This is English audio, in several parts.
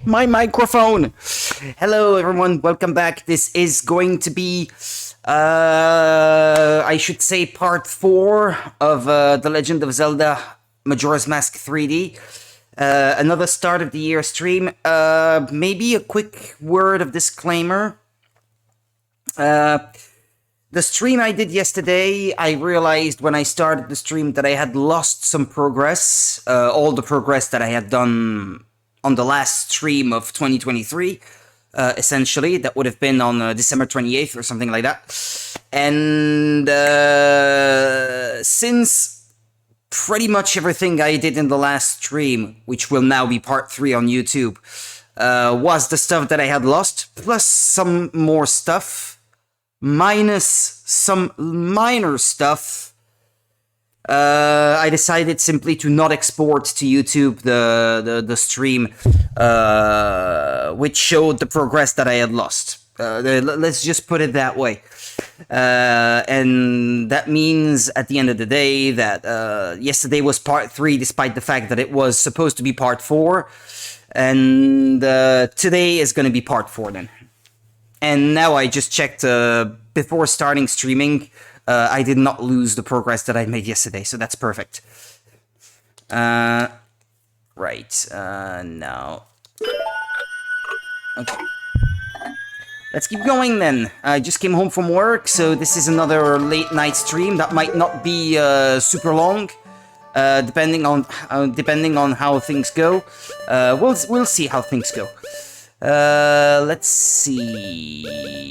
My microphone! Hello everyone, welcome back. This is going to be, I should say part 4 of The Legend of Zelda Majora's Mask 3D. Another start of the year stream. Maybe a quick word of disclaimer. The stream I did yesterday, I realized when I started the stream that I had lost some progress. All the progress that I had done on the last stream of 2023, essentially. That would have been on December 28th or something like that. And since pretty much everything I did in the last stream, which will now be part 3 on YouTube, was the stuff that I had lost, plus some more stuff, minus some minor stuff, I decided simply to not export to YouTube the stream, which showed the progress that I had lost. Let's just put it that way. And that means, at the end of the day, that yesterday was part 3, despite the fact that it was supposed to be part 4. And today is going to be part 4 then. And now I just checked before starting streaming. I did not lose the progress that I made yesterday, so that's perfect. Right, now. Okay. Let's keep going then. I just came home from work, so this is another late night stream that might not be super long, depending on how things go. We'll see how things go. Let's see.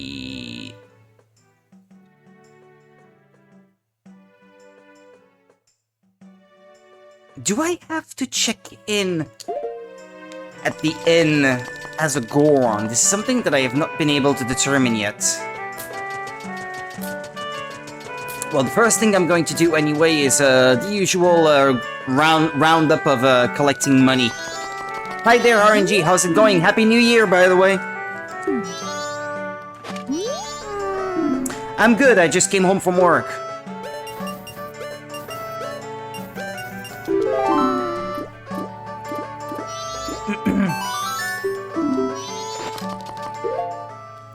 Do I have to check in at the inn as a Goron? This is something that I have not been able to determine yet. Well, the first thing I'm going to do anyway is the usual roundup of collecting money. Hi there, RNG. How's it going? Happy New Year, by the way. I'm good. I just came home from work.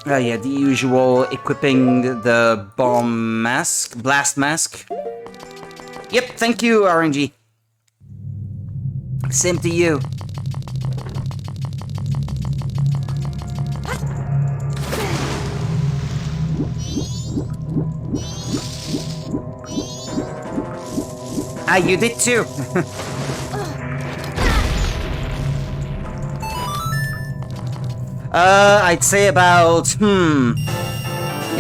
Yeah, the usual equipping the bomb mask, blast mask. Yep, thank you, RNG. Same to you. Ah, you did too. I'd say about, in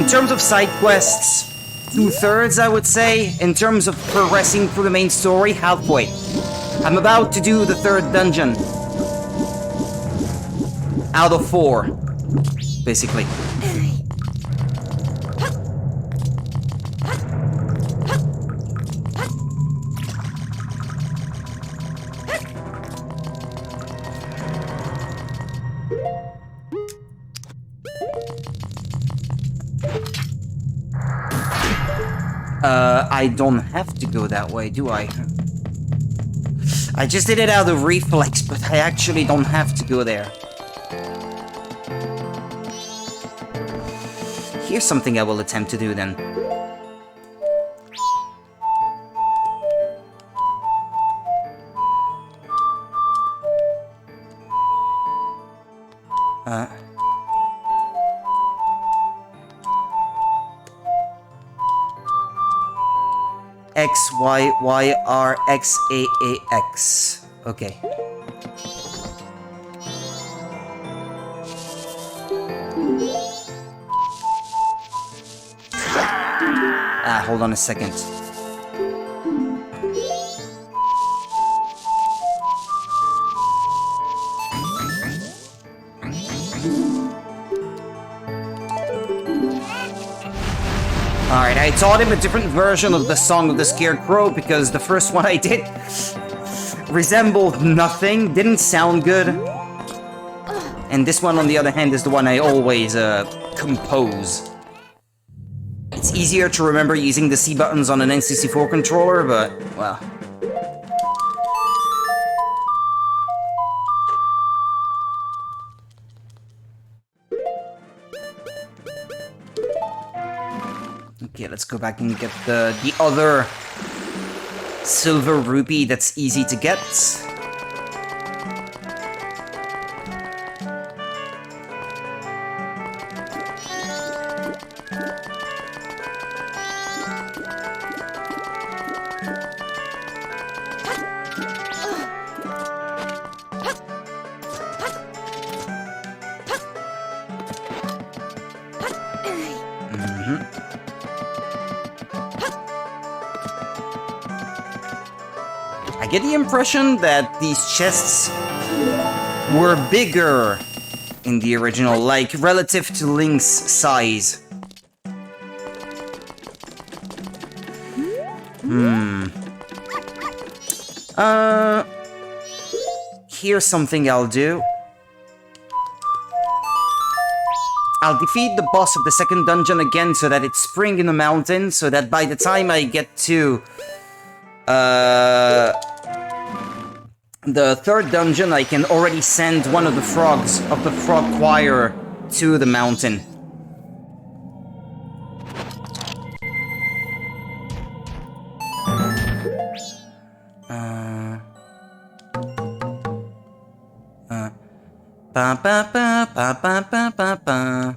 terms of side quests, 2/3, I would say. In terms of progressing through the main story, halfway. I'm about to do the 3rd dungeon. Out of 4, basically. I don't have to go that way, do I? I just did it out of reflex, but I actually don't have to go there. Here's something I will attempt to do then. X, Y, Y, R, X, A, X. Okay. Ah, hold on a second. Alright, I taught him a different version of the Song of the Scarecrow because the first one I did resembled nothing, didn't sound good. And this one, on the other hand, is the one I always compose. It's easier to remember using the C buttons on an N64 controller, but, well. Okay, let's go back and get the other silver rupee that's easy to get. I get the impression that these chests were bigger in the original, like relative to Link's size. Here's something I'll do. I'll defeat the boss of the second dungeon again so that it's spring in the mountain, so that by the time I get to the third dungeon, I can already send one of the frogs of the frog choir to the mountain. Ba ba ba ba ba ba ba ba.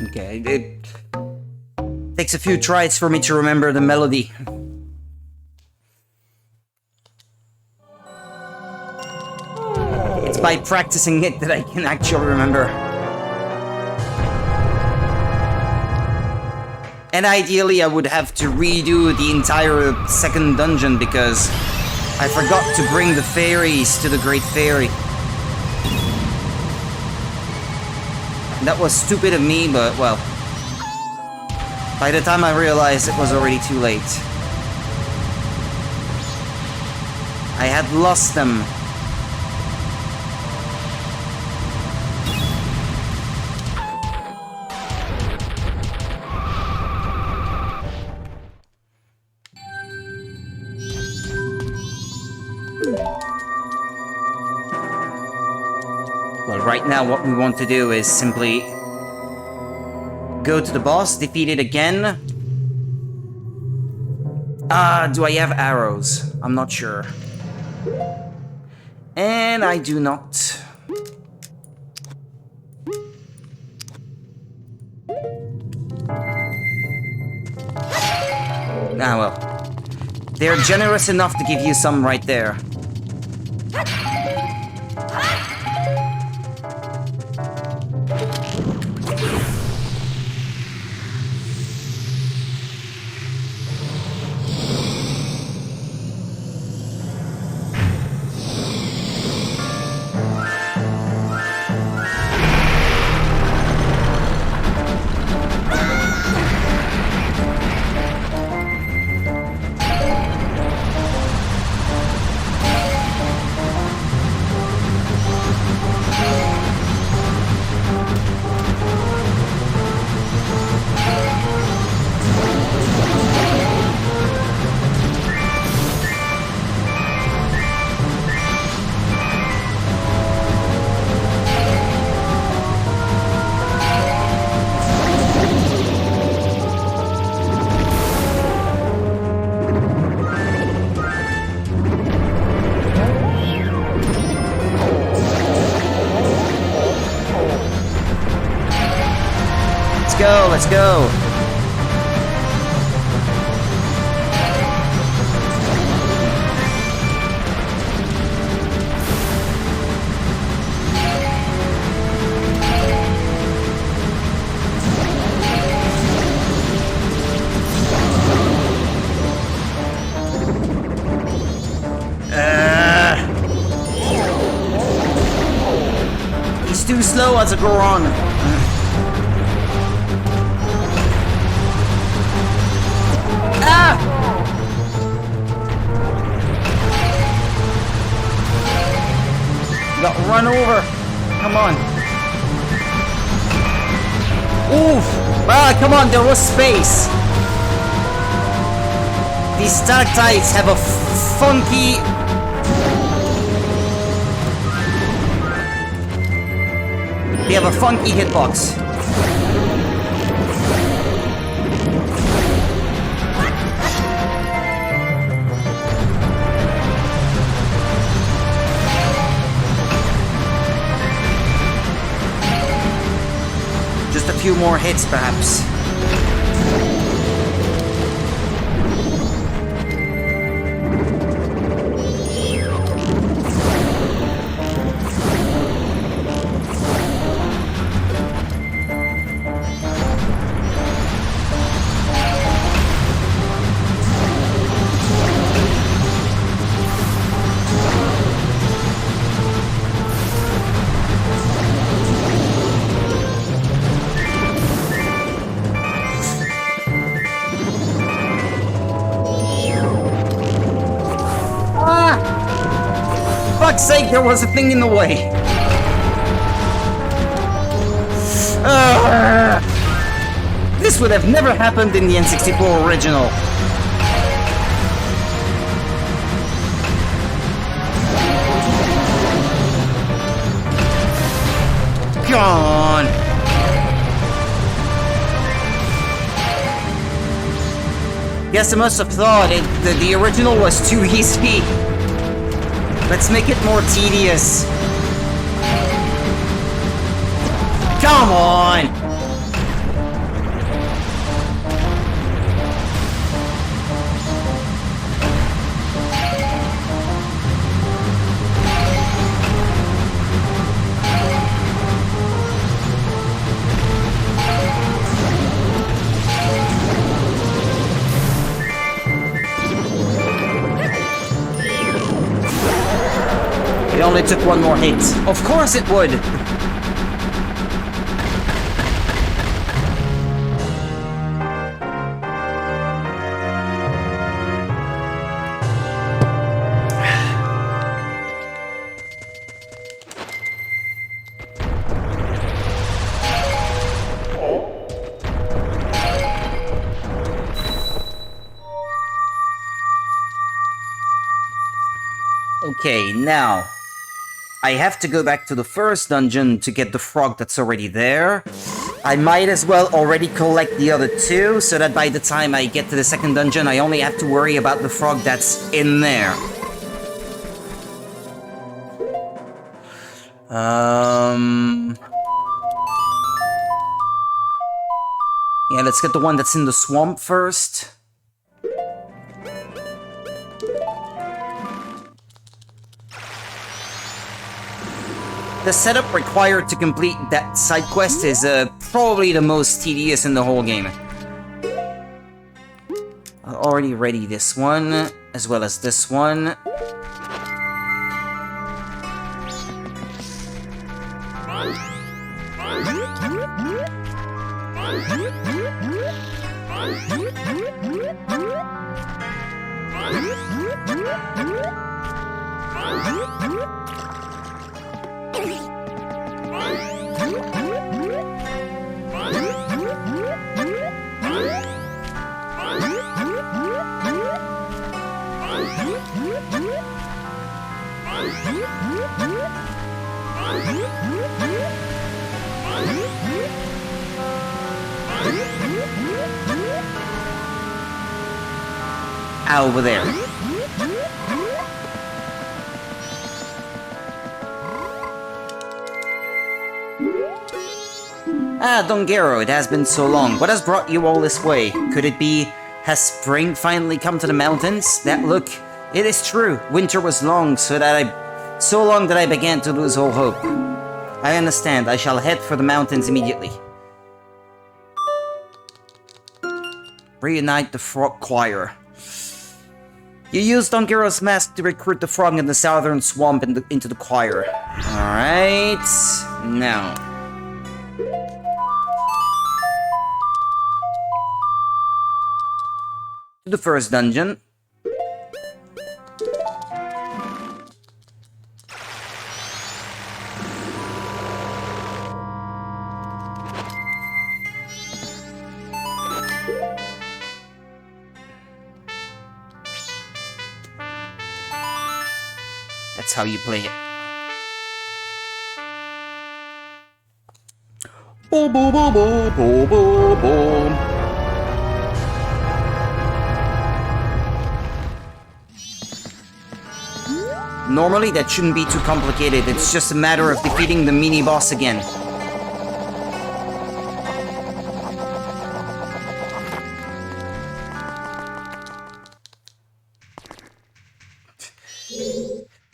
Okay, it takes a few tries for me to remember the melody. It's by practicing it that I can actually remember. And ideally I would have to redo the entire second dungeon because I forgot to bring the fairies to the Great Fairy. That was stupid of me, but well, by the time I realized it was already too late. I had lost them. Well, right now what we want to do is simply go to the boss, defeat it again. Do I have arrows? I'm not sure. And I do not. Ah, well. They're generous enough to give you some right there. Let's go! He's too slow as a Goron. Ah! Got run over. Come on. Oof! Ah, come on, there was space. These stalactites have a funky... They have a funky hitbox. Just a few more hits, perhaps. For fuck's sake, there was a thing in the way. This would have never happened in the N64 original. Gone. Guess I must have thought the original was too easy. Let's make it more tedious. Come on! It only took one more hit. Of course it would! Okay, now I have to go back to the first dungeon to get the frog that's already there. I might as well already collect the other two, so that by the time I get to the second dungeon, I only have to worry about the frog that's in there. Yeah, let's get the one that's in the swamp first. The setup required to complete that side quest is probably the most tedious in the whole game. I already ready this one, as well as this one. Over there. Ah, Dongero, it has been so long. What has brought you all this way? Could it be, has spring finally come to the mountains? That look, it is true. Winter was long, so long that I began to lose all hope. I understand. I shall head for the mountains immediately. Reunite the Frog Choir. You used Dongero's mask to recruit the frog in the southern swamp into the choir. Alright, now. To the first dungeon. That's how you play it. Boom, boom, boom, boom, boom, boom, boom. Normally, that shouldn't be too complicated. It's just a matter of defeating the mini-boss again.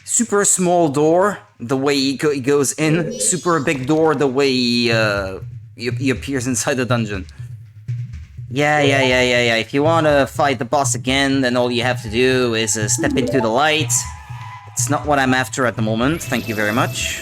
Super small door, the way he goes in. Super big door, the way he appears inside the dungeon. Yeah. If you want to fight the boss again, then all you have to do is step into the light. It's not what I'm after at the moment, thank you very much.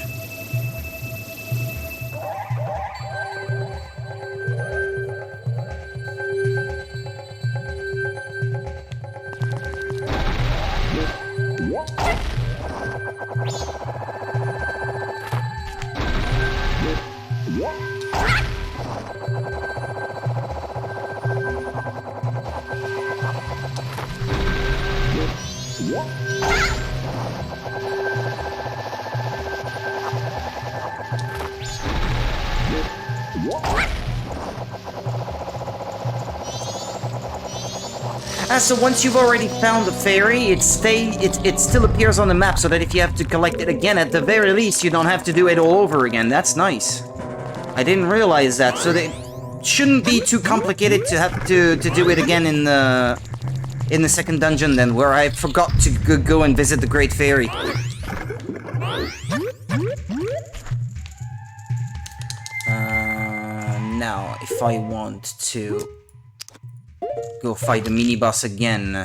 So once you've already found the fairy, it still appears on the map, so that if you have to collect it again, at the very least, you don't have to do it all over again. That's nice. I didn't realize that, so it shouldn't be too complicated to have to do it again in the second dungeon then, where I forgot to go and visit the Great Fairy. Now, if I want to go fight the mini-boss again.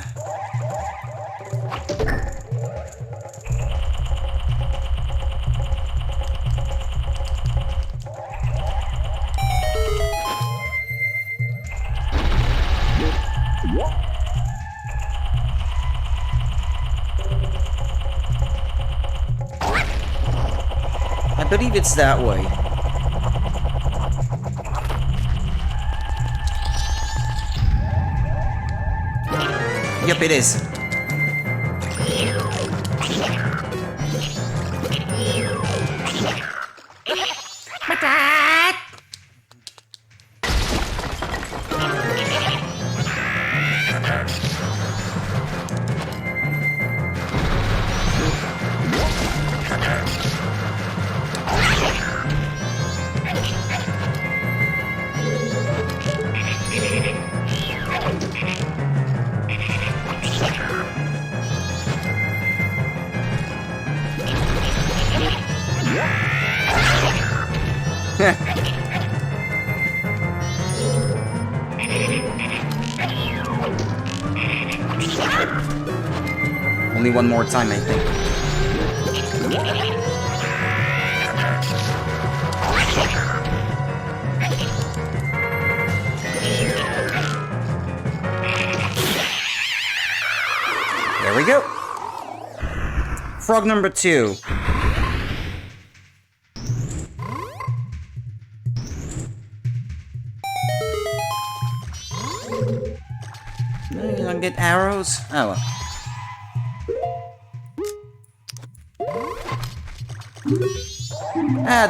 I believe it's that way. Yep, it is. Only one more time, I think. There we go. Frog number 2. You don't get arrows? Oh well.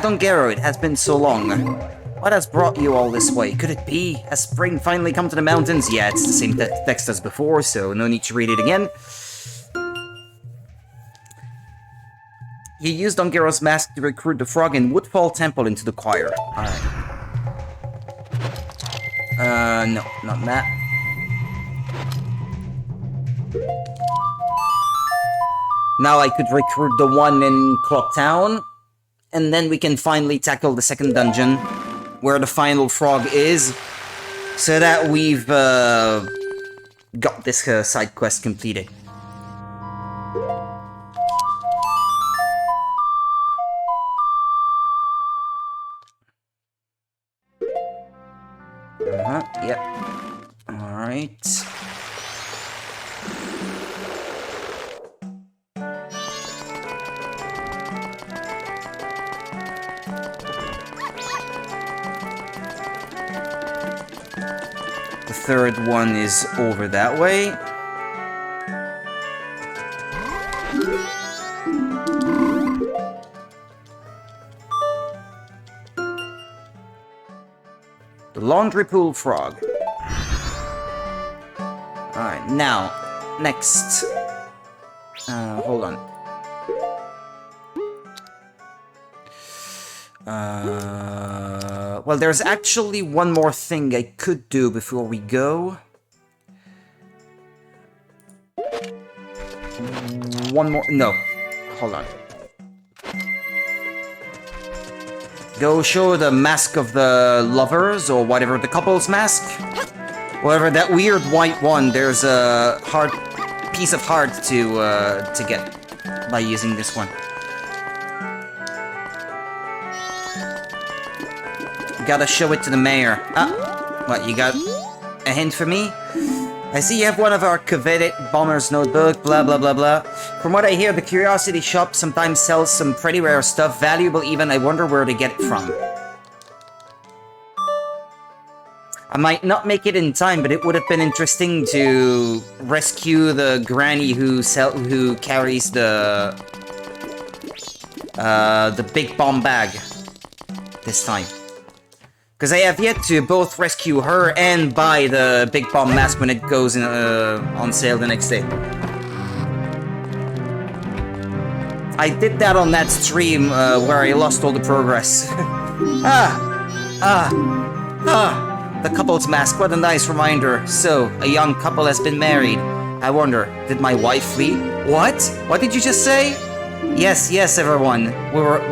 Dongero, it has been so long. What has brought you all this way? Could it be? Has spring finally come to the mountains? Yeah, it's the same text as before, so no need to read it again. You used Dongero's mask to recruit the frog in Woodfall Temple into the choir. Alright. No, not that. Now I could recruit the one in Clock Town, and then we can finally tackle the second dungeon, where the final frog is, so that we've got this side quest completed. Yep. Alright. The third one is over that way. The laundry pool frog. Alright, now, next. Hold on. Well, there's actually one more thing I could do before we go. One more. No. Hold on. Go show the mask of the lovers, or whatever, the couple's mask. Whatever, that weird white one, there's a heart, piece of heart to get by using this one. Gotta show it to the mayor. Ah, what, you got a hint for me? I see you have one of our coveted bomber's notebook, blah blah blah blah. From what I hear, the curiosity shop sometimes sells some pretty rare stuff, valuable even. I wonder where they get it from. I might not make it in time, but it would have been interesting to rescue the granny who carries the big bomb bag this time. Because I have yet to both rescue her and buy the big bomb mask when it goes in, on sale the next day. I did that on that stream where I lost all the progress. The couple's mask, what a nice reminder. So, a young couple has been married. I wonder, did my wife flee? What? What did you just say? Yes, yes, everyone.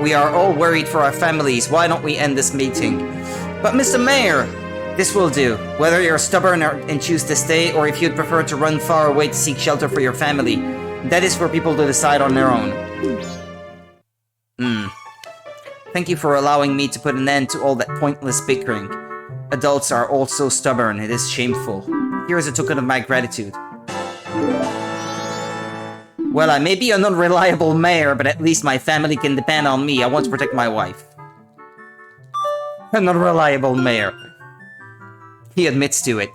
We are all worried for our families. Why don't we end this meeting? But Mr. Mayor, this will do. Whether you're stubborn and choose to stay, or if you'd prefer to run far away to seek shelter for your family, that is for people to decide on their own. Thank you for allowing me to put an end to all that pointless bickering. Adults are all so stubborn, it is shameful. Here is a token of my gratitude. Well, I may be an unreliable mayor, but at least my family can depend on me. I want to protect my wife. An unreliable mayor. He admits to it.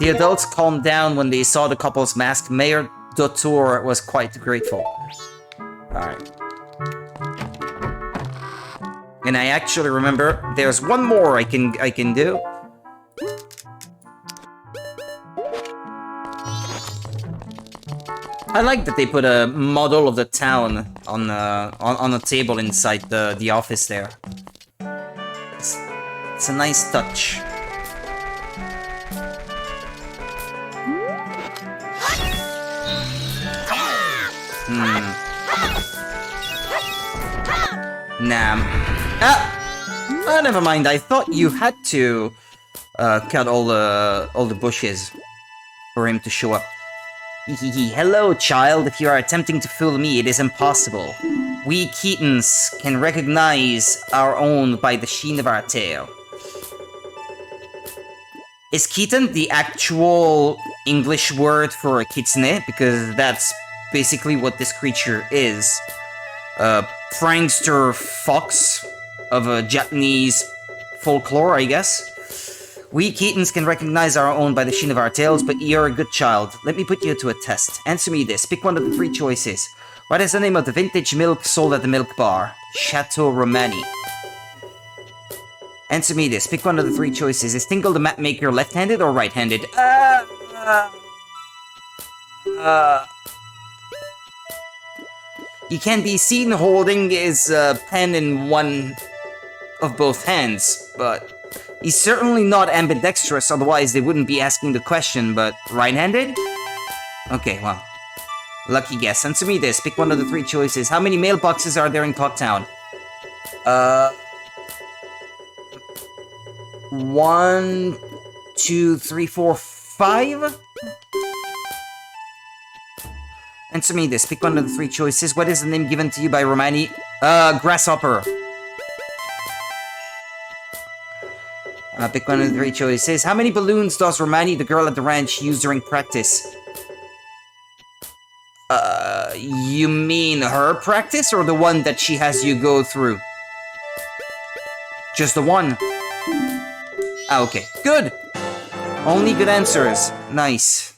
The adults calmed down when they saw the couple's mask. Mayor Dotor was quite grateful. Alright. And I actually remember there's one more I can do. I like that they put a model of the town on a table inside the office there. It's a nice touch. Nah. Ah! Never mind. I thought you had to cut all the bushes for him to show up. Hello, child. If you are attempting to fool me, it is impossible. We Keatons can recognize our own by the sheen of our tail. Is Keaton the actual English word for a kitsune? Because that's basically what this creature is. A prankster fox of a Japanese folklore, I guess. We Keatons can recognize our own by the sheen of our tails, but you're a good child. Let me put you to a test. Answer me this. Pick one of the three choices. What is the name of the vintage milk sold at the milk bar? Chateau Romani. Answer me this. Pick one of the three choices. Is Tingle the map maker left-handed or right-handed? He can be seen holding his pen in one of both hands, but he's certainly not ambidextrous, otherwise they wouldn't be asking the question, but right-handed? Okay, well, lucky guess. Answer me this. Pick one of the three choices. How many mailboxes are there in Clocktown? 1, 2, 3, 4, 5? Answer me this. Pick one of the three choices. What is the name given to you by Romani? Grasshopper. Pick one of the three choices. How many balloons does Romani, the girl at the ranch, use during practice? You mean her practice, or the one that she has you go through? Just the one. Ah, okay. Good! Only good answers. Nice.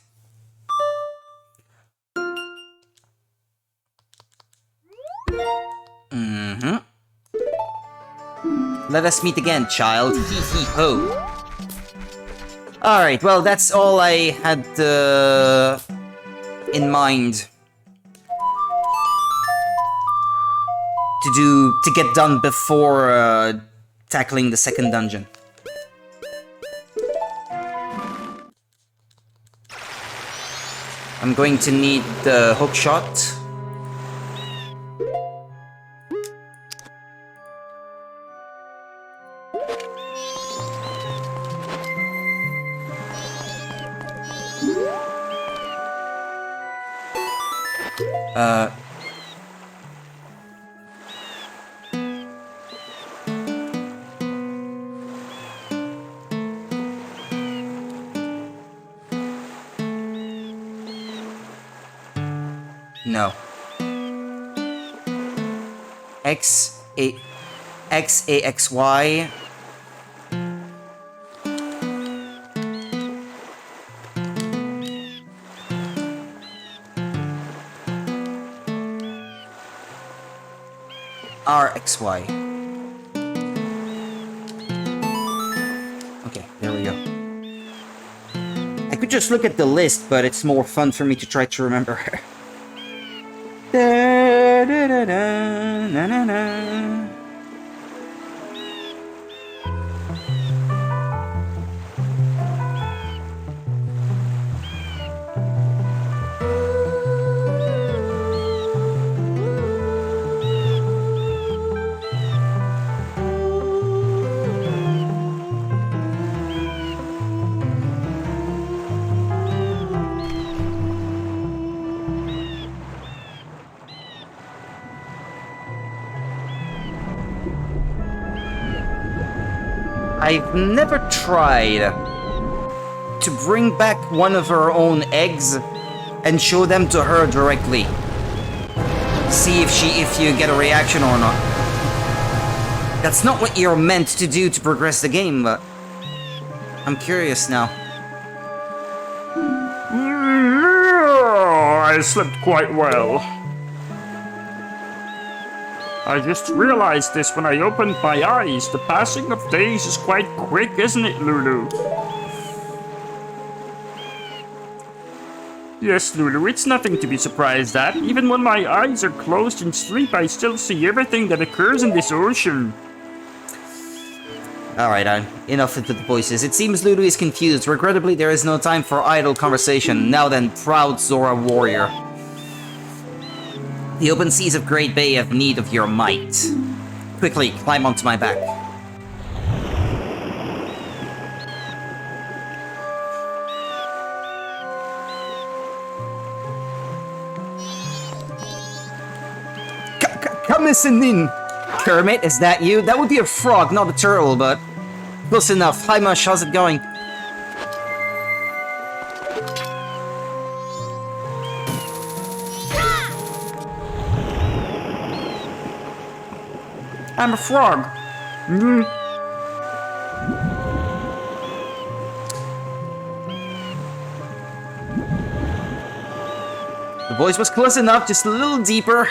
Let us meet again, child. Hee hee ho. Alright, well, that's all I had in mind to get done before tackling the second dungeon. I'm going to need the hook shot. No. X-A-X-Y. RXY. Okay, there we go. I could just look at the list, but it's more fun for me to try to remember. Da, da, da, da, na, na, na. I've never tried to bring back one of her own eggs and show them to her directly. See if you get a reaction or not. That's not what you're meant to do to progress the game, but I'm curious now. I slept quite well. I just realized this when I opened my eyes. The passing of days is quite quick, isn't it, Lulu? Yes, Lulu, it's nothing to be surprised at. Even when my eyes are closed in sleep, I still see everything that occurs in this ocean. Alright, enough with the voices. It seems Lulu is confused. Regrettably, there is no time for idle conversation. Now then, proud Zora warrior. The open seas of Great Bay have need of your might. Quickly, climb onto my back. Come listen in. Kermit, is that you? That would be a frog, not a turtle, but close enough. Hi Mush, how's it going? I'm a frog. The voice was close enough, just a little deeper.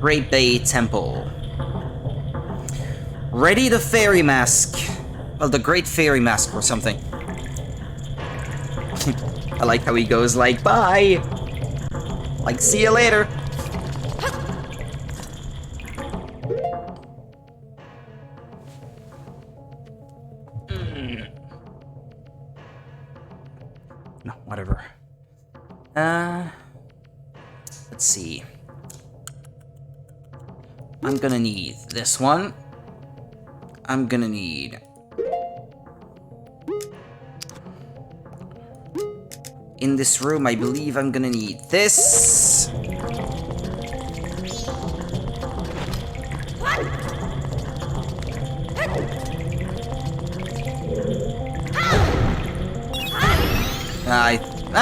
Great Bay Temple. Ready the fairy mask. Well, the Great Fairy Mask or something. I like how he goes like, bye! Like, see you later! No, whatever. Let's see. I'm gonna need this one. I'm gonna need in this room, I believe I'm gonna need this.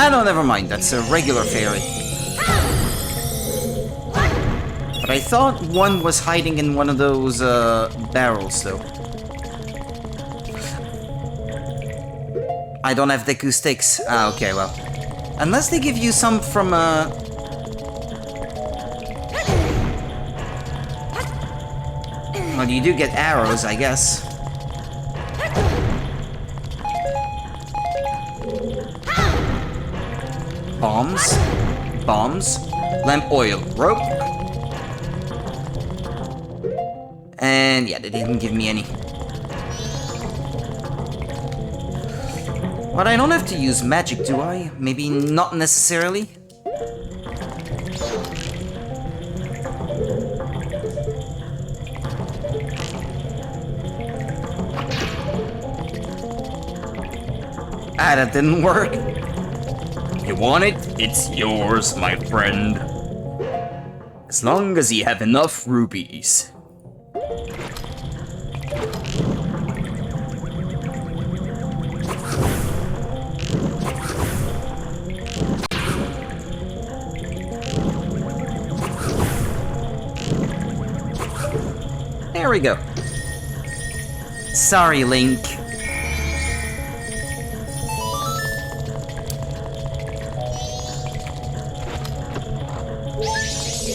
No, never mind. That's a regular fairy. But I thought one was hiding in one of those barrels, though. I don't have Deku sticks. Ah, okay, well. Unless they give you some from well, you do get arrows, I guess. Bombs. Bombs. Lamp oil. Rope. And yeah, they didn't give me any. But I don't have to use magic, do I? Maybe not necessarily? Ah, that didn't work. You want it? It's yours, my friend. As long as you have enough rubies. There we go. Sorry, Link.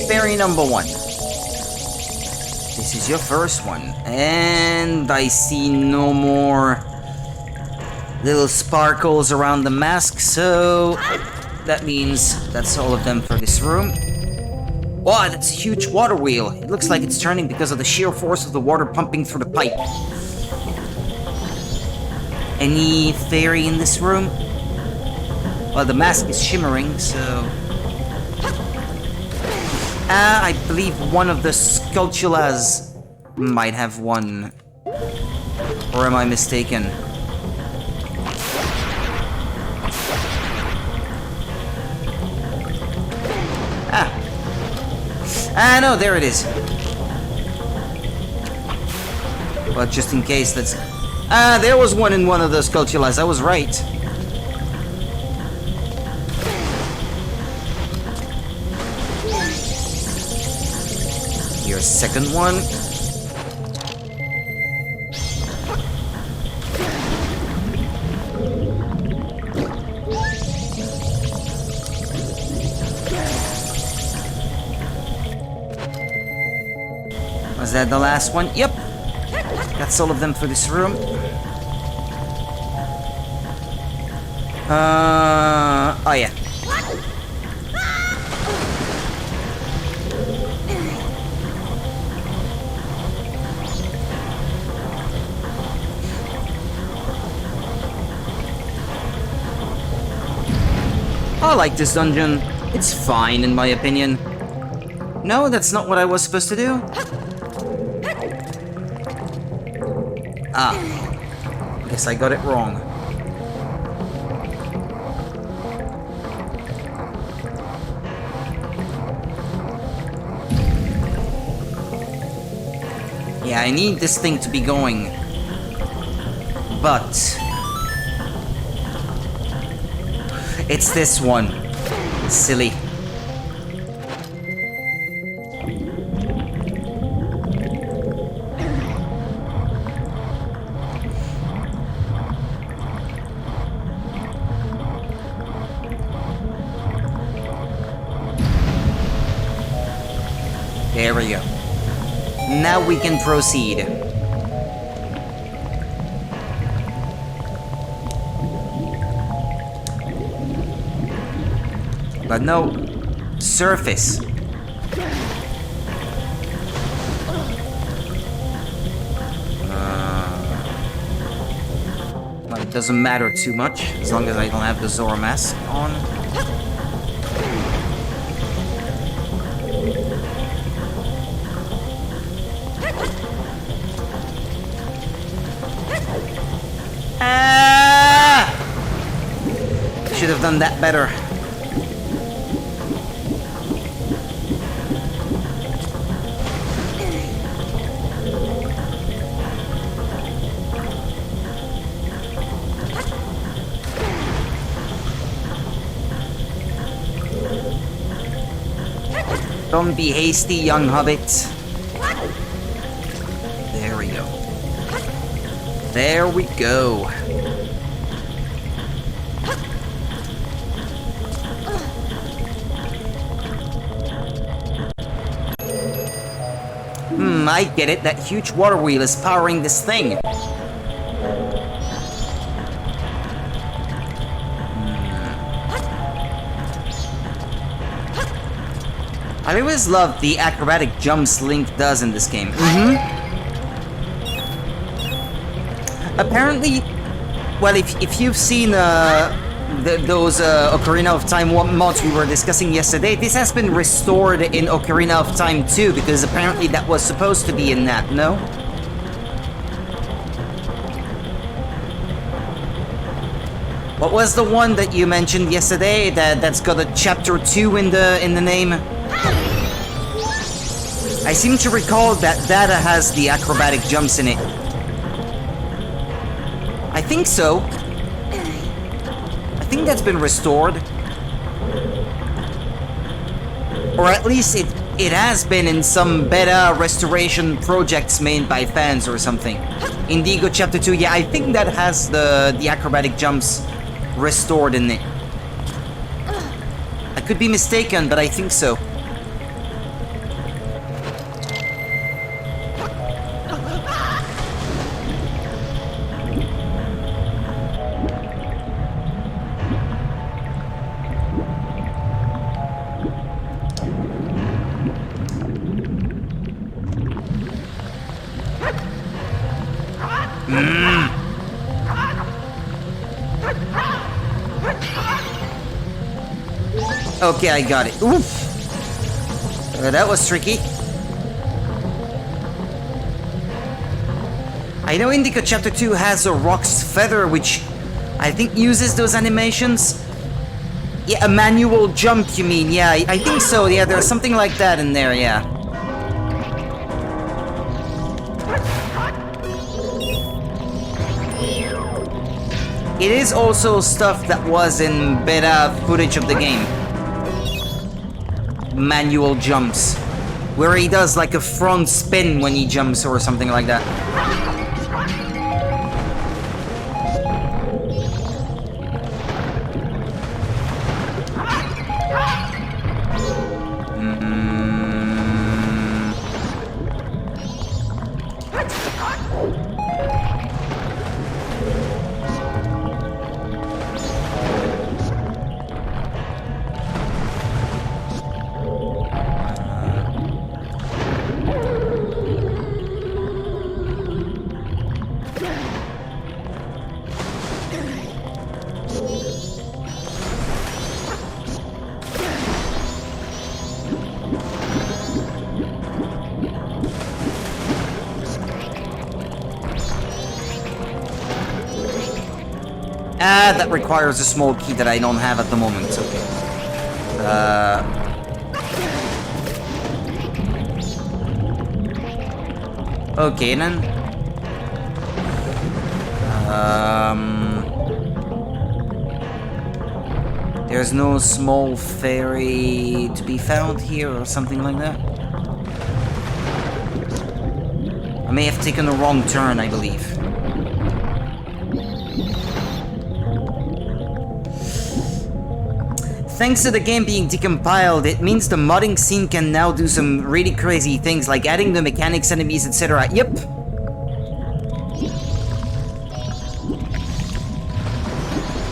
Fairy number 1. This is your first one. And I see no more little sparkles around the mask, so that means that's all of them for this room. Wow, that's a huge water wheel. It looks like it's turning because of the sheer force of the water pumping through the pipe. Any fairy in this room? Well, the mask is shimmering, so... I believe one of the Skulltulas might have one. Or am I mistaken? No, there it is. But just in case, that's... there was one in one of the Skulltulas. I was right. Here's second one. Was that the last one? Yep. That's all of them for this room. Oh yeah. I like this dungeon. It's fine, in my opinion. No, that's not what I was supposed to do. Ah. Guess I got it wrong. Yeah, I need this thing to be going. But... it's this one. Silly. There we go. Now we can proceed. But no surface. Well, it doesn't matter too much as long as I don't have the Zora mask on. Should have done that better. Don't be hasty, young hobbit. There we go. There we go. I get it. That huge water wheel is powering this thing. I always love the acrobatic jumps Link does in this game. Apparently, well, if you've seen those Ocarina of Time mods we were discussing yesterday, this has been restored in Ocarina of Time 2, because apparently that was supposed to be in that, no? What was the one that you mentioned yesterday that's got a chapter 2 in the name? I seem to recall that Data has the acrobatic jumps in it. I think so. I think that's been restored. Or at least it has been in some beta restoration projects made by fans or something. Indigo Chapter 2, yeah, I think that has the acrobatic jumps restored in it. I could be mistaken, but I think so. Okay, I got it. Oof! That was tricky. I know Indigo Chapter 2 has a Rock's Feather, which I think uses those animations. Yeah, a manual jump, you mean? Yeah, I think so. Yeah, there's something like that in there, yeah. It is also stuff that was in beta footage of the game. Manual jumps, where he does like a front spin when he jumps or something like that. That requires a small key that I don't have at the moment. Okay then. There's no small fairy to be found here or something like that. I may have taken a wrong turn, I believe. Thanks to the game being decompiled, it means the modding scene can now do some really crazy things, like adding the mechanics, enemies, etc. Yep.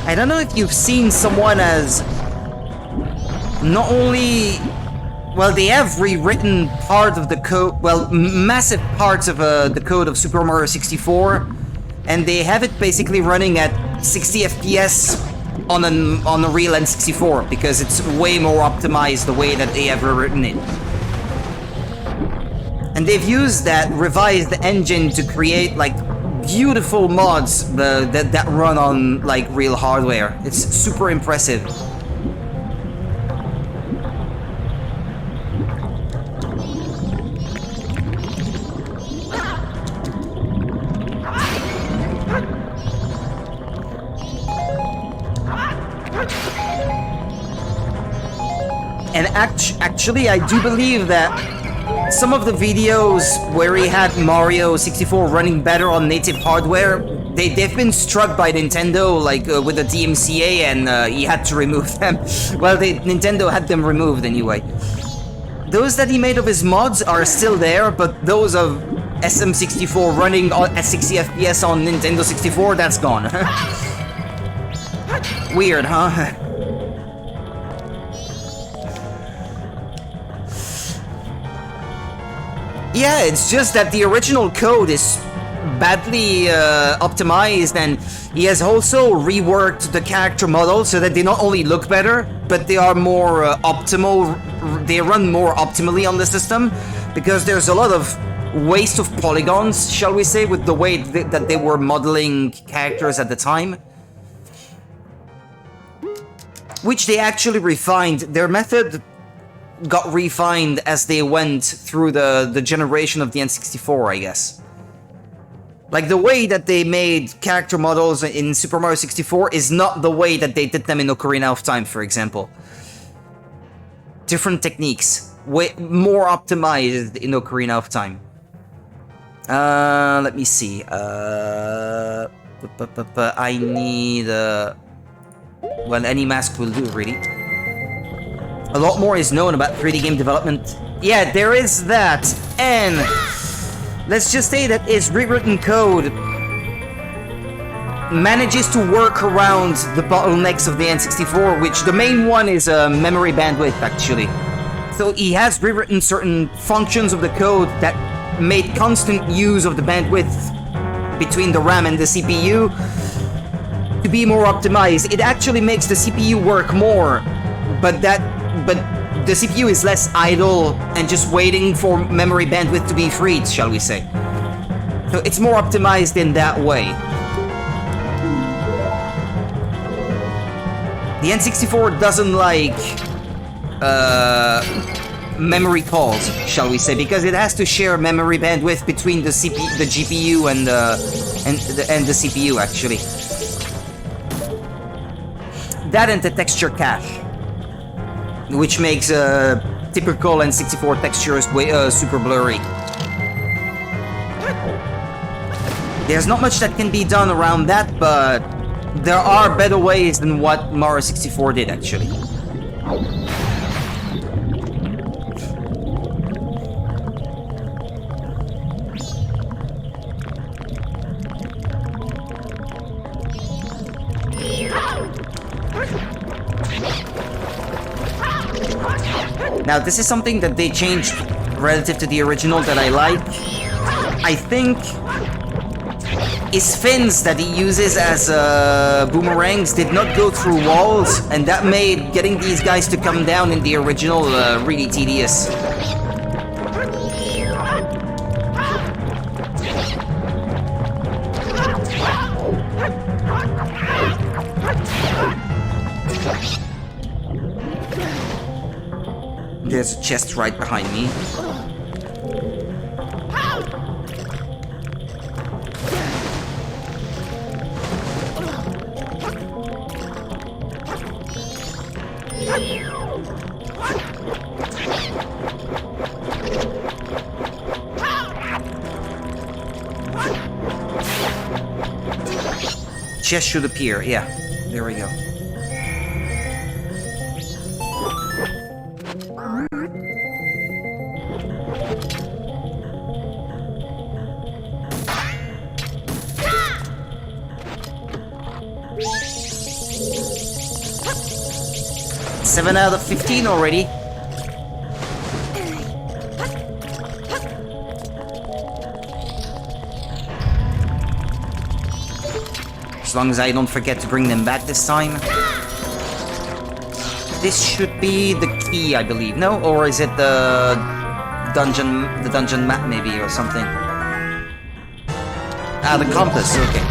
I don't know if you've seen someone as not only... Well, they have rewritten part of the code, well, massive parts of the code of Super Mario 64, and they have it basically running at 60 FPS on a real N64, because it's way more optimized the way that they have rewritten it. And they've used that revised engine to create like beautiful mods that run on like real hardware. It's super impressive. And actually, I do believe that some of the videos where he had Mario 64 running better on native hardware, they've been struck by Nintendo, like with the DMCA, and he had to remove them. Well, Nintendo had them removed anyway. Those that he made of his mods are still there, but those of SM64 running at 60 FPS on Nintendo 64, that's gone. Weird, huh? Yeah, it's just that the original code is badly optimized, and he has also reworked the character models so that they not only look better, but they are more optimal. They run more optimally on the system, because there's a lot of waste of polygons, shall we say, with the way that they were modeling characters at the time. Which they actually refined. Their method got refined as they went through the generation of the N64, I guess. Like, the way that they made character models in Super Mario 64 is not the way that they did them in Ocarina of Time, for example. Different techniques. Way more optimized in Ocarina of Time. Let me see. I need... well, any mask will do, really. A lot more is known about 3D game development. Yeah, there is that. And let's just say that his rewritten code manages to work around the bottlenecks of the N64, which the main one is memory bandwidth, actually. So he has rewritten certain functions of the code that made constant use of the bandwidth between the RAM and the CPU to be more optimized. It actually makes the CPU work more, but the CPU is less idle and just waiting for memory bandwidth to be freed, shall we say. So it's more optimized in that way. The N64 doesn't like memory calls, shall we say, because it has to share memory bandwidth between the GPU and the CPU, actually. That and the texture cache, which makes typical N64 textures super blurry. There's not much that can be done around that, but there are better ways than what Mario 64 did, actually. Now, this is something that they changed relative to the original that I like. I think his fins that he uses as boomerangs did not go through walls, and that made getting these guys to come down in the original really tedious. There's a chest right behind me. Chest should appear, yeah. There we go. Seven out of 15 already. As long as I don't forget to bring them back this time. This should be the key, I believe. No? Or is it the dungeon map maybe or something? Ah, the compass, okay.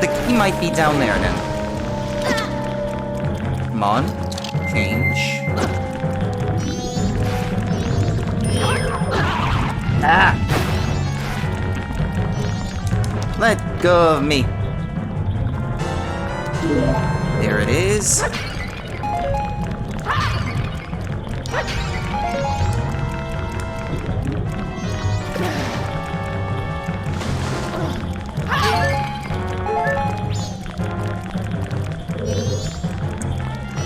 The key might be down there then. Come on. Change. Ah! Let go of me. There it is.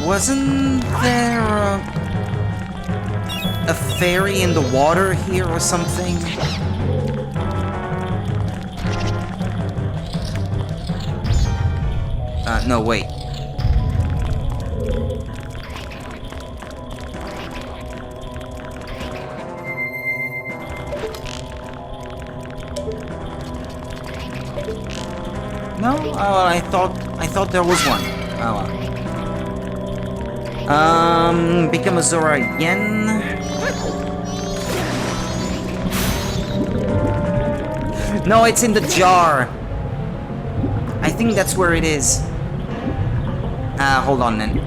Wasn't there a fairy in the water here or something? No, wait. No? Oh, I thought there was one. Oh well. Become a Zora again. No, it's in the jar. I think that's where it is. Hold on then.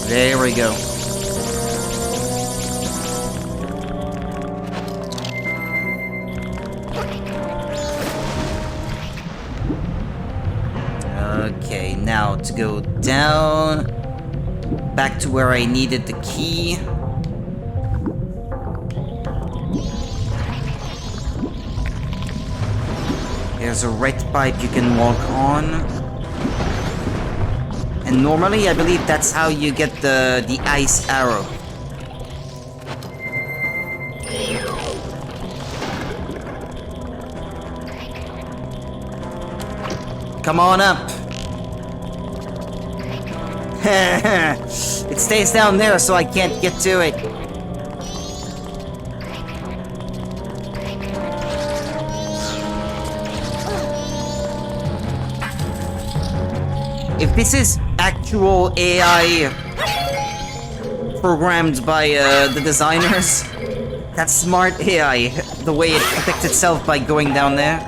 There we go. Okay, now to go down, back to where I needed the key. There's a red pipe you can walk on. And normally, I believe that's how you get the ice arrow. Come on up. It stays down there, so I can't get to it. If this is actual AI programmed by the designers, that's smart AI, the way it protects itself by going down there.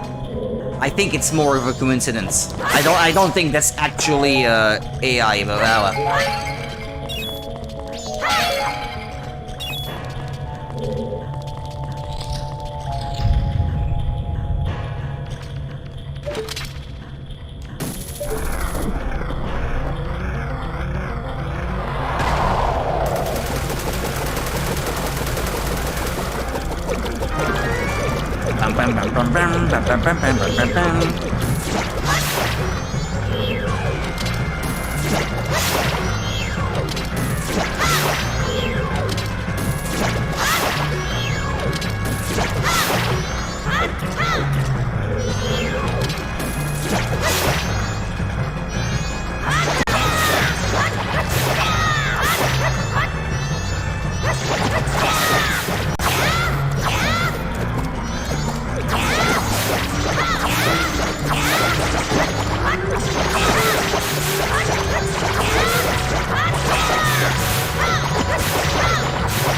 I think it's more of a coincidence. I don't think that's actually AI, but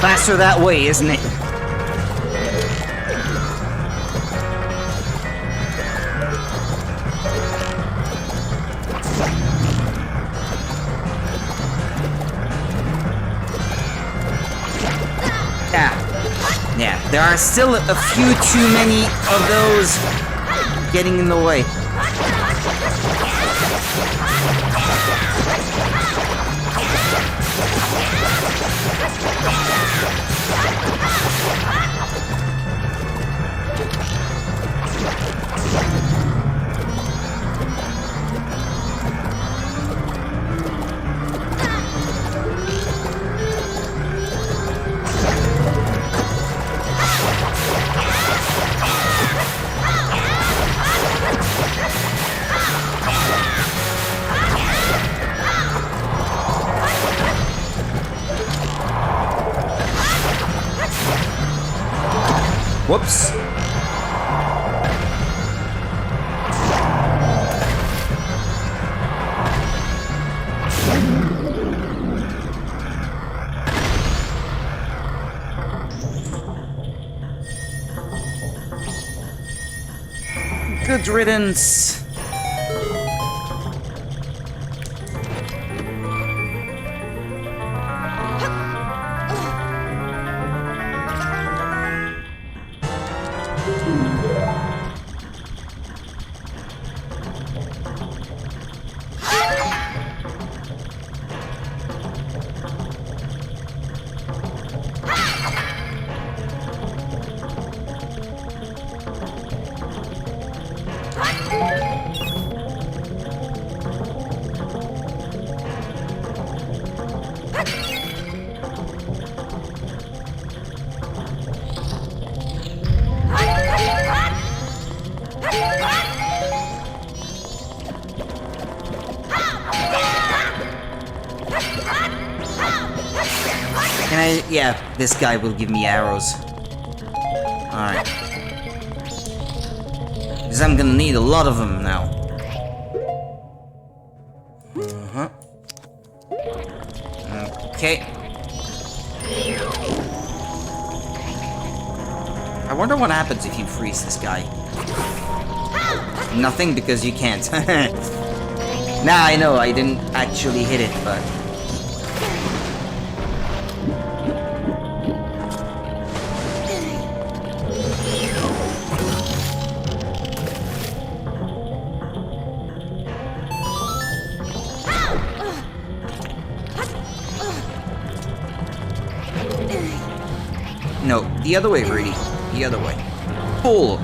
faster that way, isn't it? Yeah, there are still a few too many of those getting in the way. Whoops. Good riddance. Can I? Yeah, this guy will give me arrows. Alright. Because I'm gonna need a lot of them now. Okay. I wonder what happens if you freeze this guy. Nothing, because you can't. Nah, I know, I didn't actually hit it, but... No, the other way, Rudy. The other way. Pull!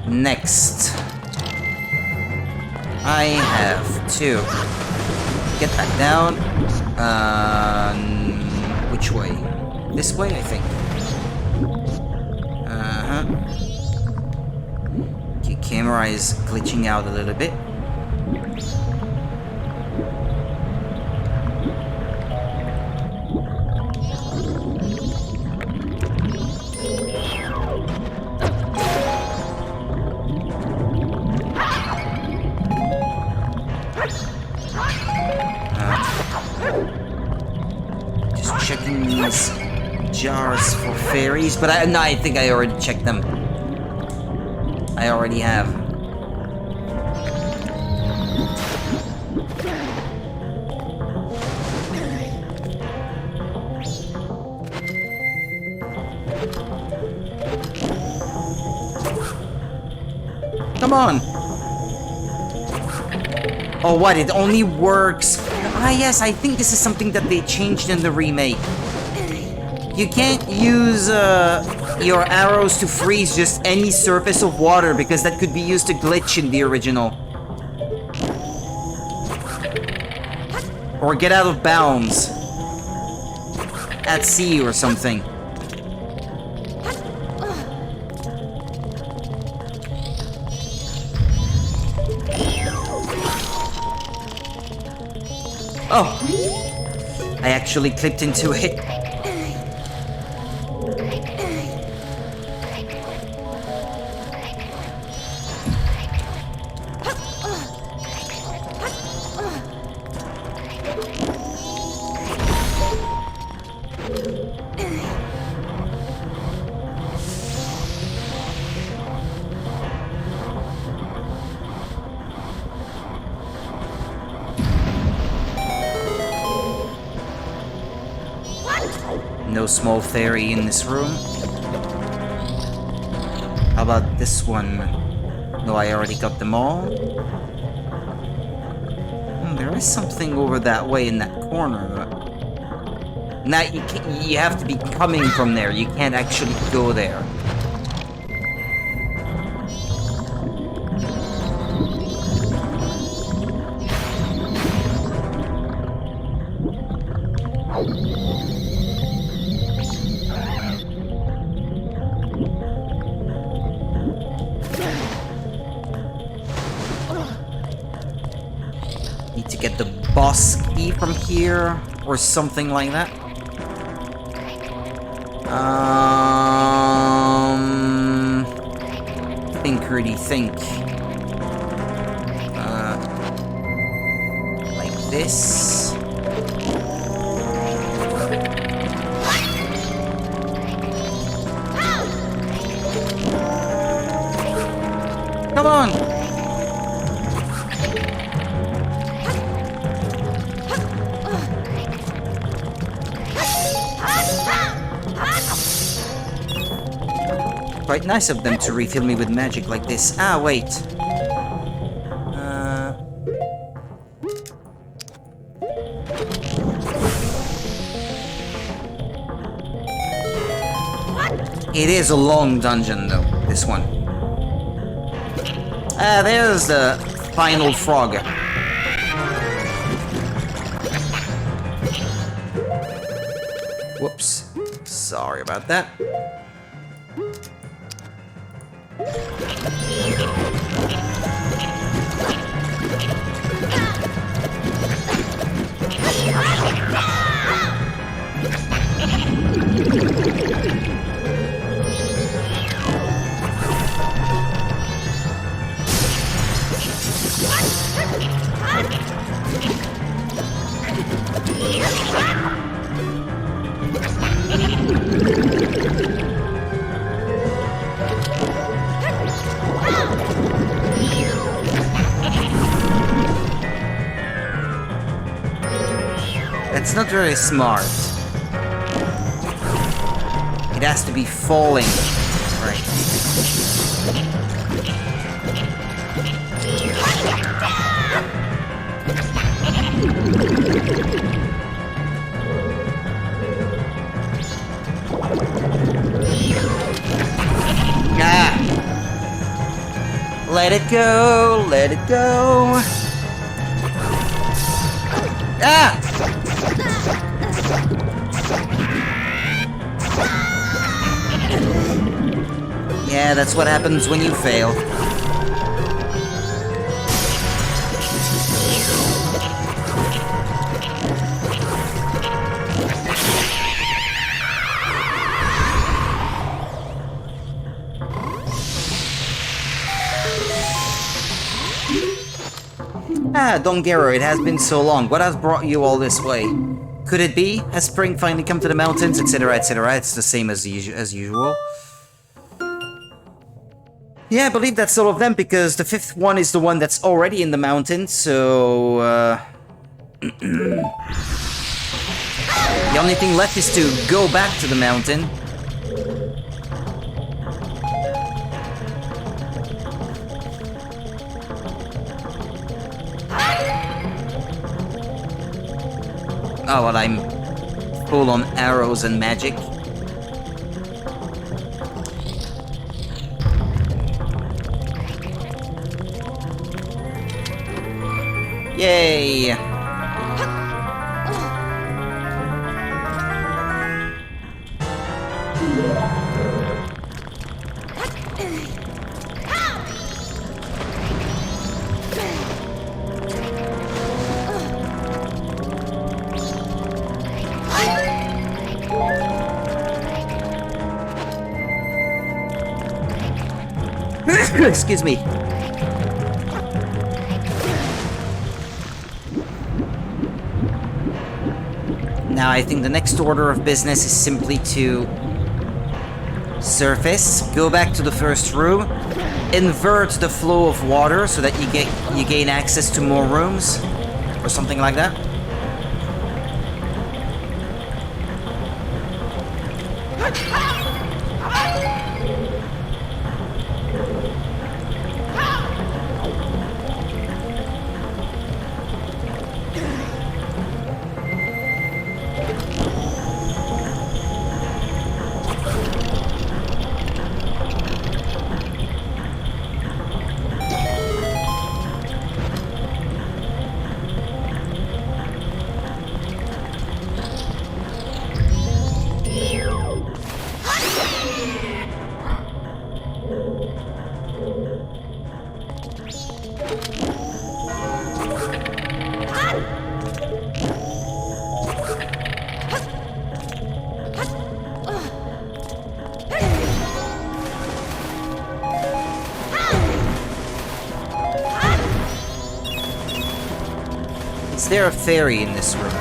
Next. I have to get back down. Which way? This way, I think. Camera is glitching out a little bit. Just checking these jars for fairies, but no, I think I already checked them. I already have. Come on! Oh, what? It only works... Ah, yes, I think this is something that they changed in the remake. You can't use, your arrows to freeze just any surface of water, because that could be used to glitch in the original. Or get out of bounds. At sea or something. Oh! I actually clipped into it. No small fairy in this room. How about this one? No, I already got them all. There is something over that way in that corner. Now you have to be coming from there. You can't actually go there. get the boss key from here or something like that. Really think. Like this. Come on! Quite nice of them to refill me with magic like this. Ah, wait. It is a long dungeon, though, this one. Ah, there's the final frog. Whoops. Sorry about that. That's not very smart. It has to be falling. Right. Ah! Let it go, let it go. Ah! Yeah, that's what happens when you fail. Ah, Dongero, it has been so long. What has brought you all this way? Could it be? Has spring finally come to the mountains, etc., etc.? It's the same as usual. Yeah, I believe that's all of them, because the fifth one is the one that's already in the mountains, so... the only thing left is to go back to the mountain. Oh, well, I'm full on arrows and magic. Yay! Excuse me. Now I think the next order of business is simply to surface, go back to the first room, invert the flow of water so that you gain access to more rooms, or something like that. Is there a fairy in this room?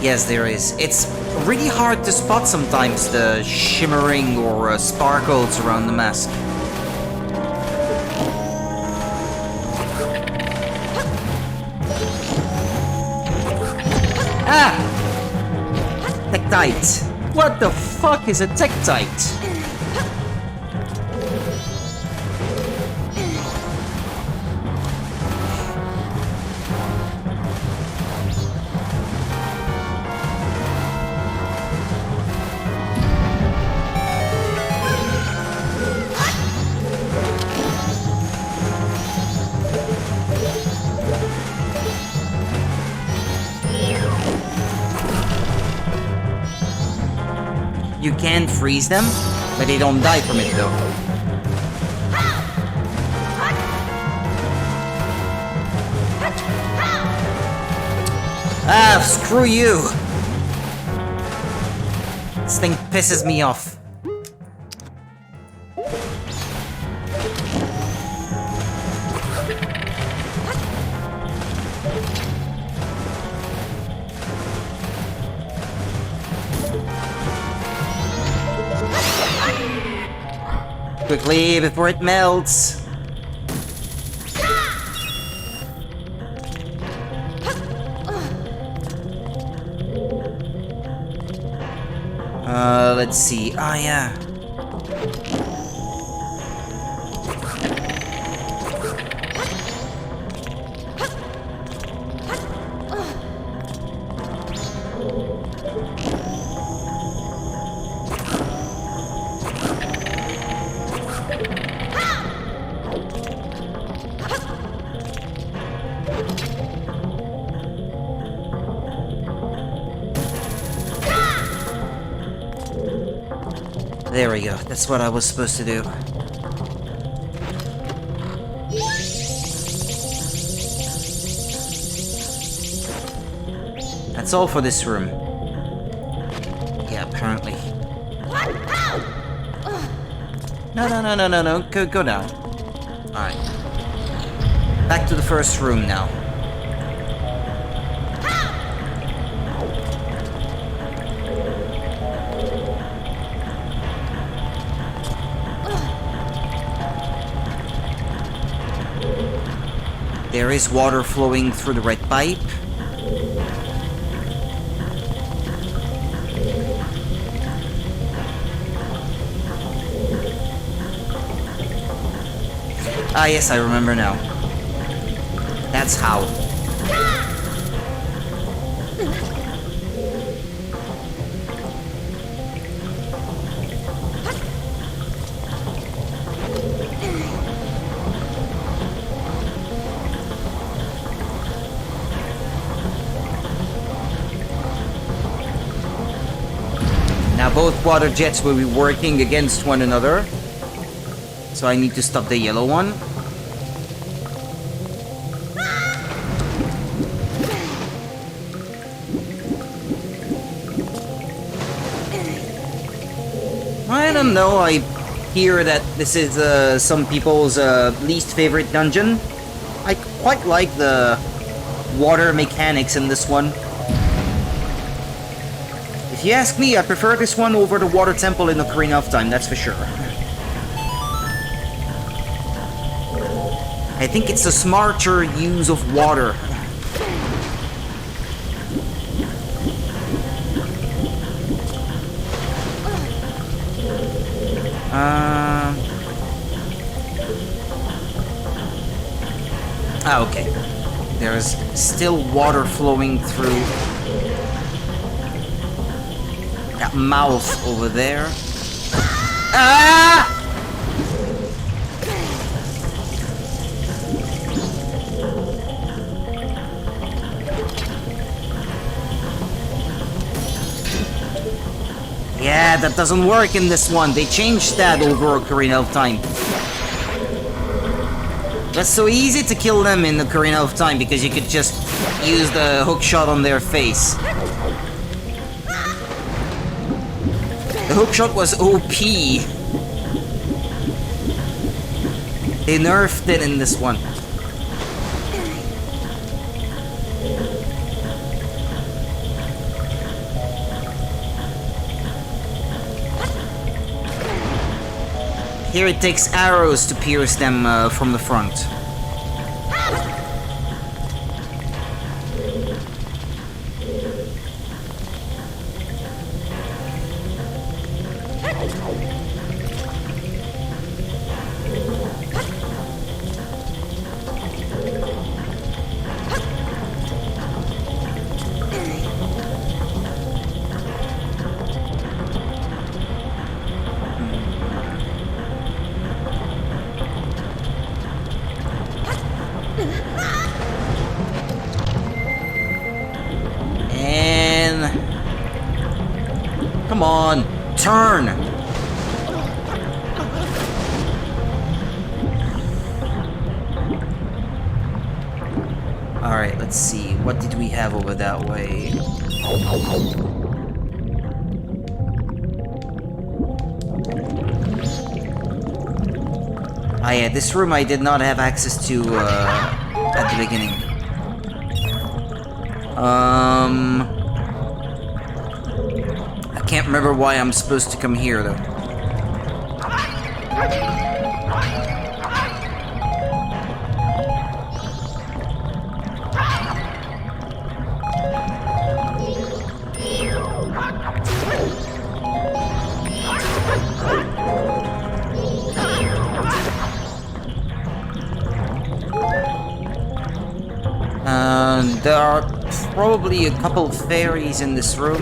Yes, there is. It's really hard to spot sometimes the shimmering or sparkles around the mask. Ah! Tektite. What the fuck is a tektite? You can freeze them, but they don't die from it though. Ah, screw you! This thing pisses me off. Quickly, before it melts. Let's see. Ah, yeah. There we go. That's what I was supposed to do. That's all for this room. Yeah, apparently. No. Go down. Alright. Back to the first room now. There is water flowing through the red pipe. Ah, yes, I remember now. That's how. Now both water jets will be working against one another. So I need to stop the yellow one. I don't know, I hear that this is some people's least favorite dungeon. I quite like the water mechanics in this one. If you ask me, I prefer this one over the water temple in Ocarina of Time, that's for sure. I think it's a smarter use of water. Okay. There's still water flowing through that mouth over there. Ah! Yeah, that doesn't work in this one. They changed that over Ocarina of Time. That's so easy to kill them in Ocarina of Time because you could just use the hook shot on their face. The hook shot was OP. They nerfed it in this one. Here it takes arrows to pierce them from the front. Come on, turn! Alright, let's see. What did we have over that way? Ah yeah, this room I did not have access to at the beginning. I can't remember why I'm supposed to come here though. There are probably a couple fairies in this room.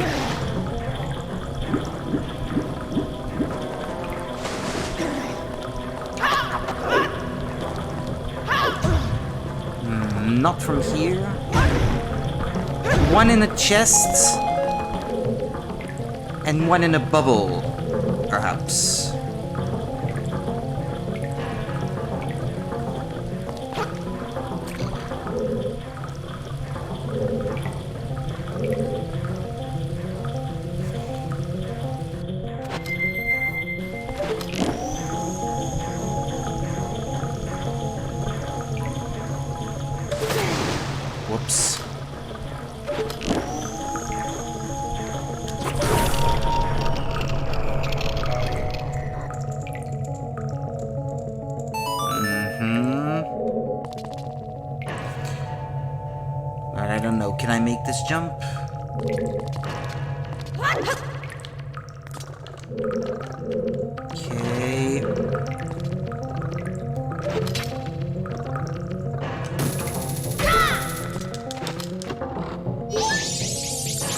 Not from here. One in a chest. And one in a bubble, perhaps. Whoops. But I don't know. Can I make this jump? Okay.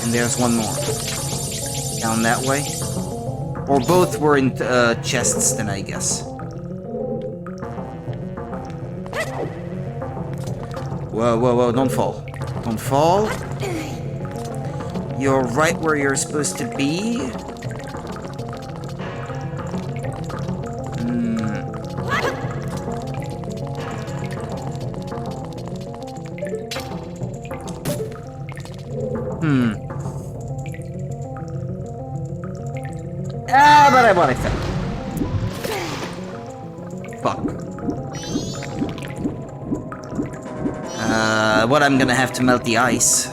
And there's one more. Down that way. Or both were in chests then, I guess. Whoa, whoa, whoa, don't fall. Don't fall. You're right where you're supposed to be. Ah, but I want it. Fuck. What I'm gonna have to melt the ice.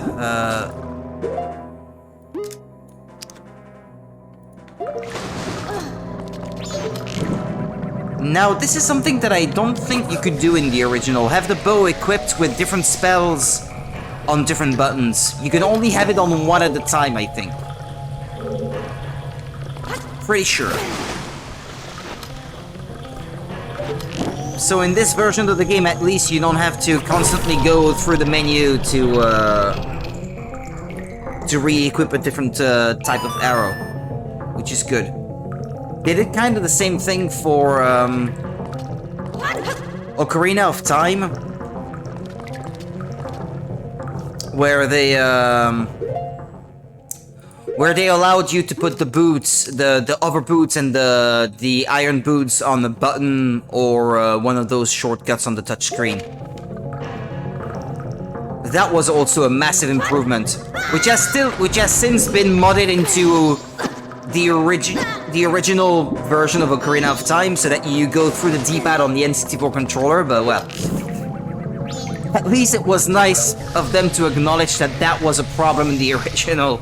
Now, this is something that I don't think you could do in the original. Have the bow equipped with different spells on different buttons. You can only have it on one at a time, I think. Pretty sure. So in this version of the game, at least, you don't have to constantly go through the menu to re-equip a different type of arrow, which is good. They did kind of the same thing for Ocarina of Time, where they allowed you to put the boots, the other boots and the iron boots on the button or one of those shortcuts on the touchscreen. That was also a massive improvement, which has since been modded into the original version of Ocarina of Time, so that you go through the D-pad on the N64 controller. But well, at least it was nice of them to acknowledge that that was a problem in the original,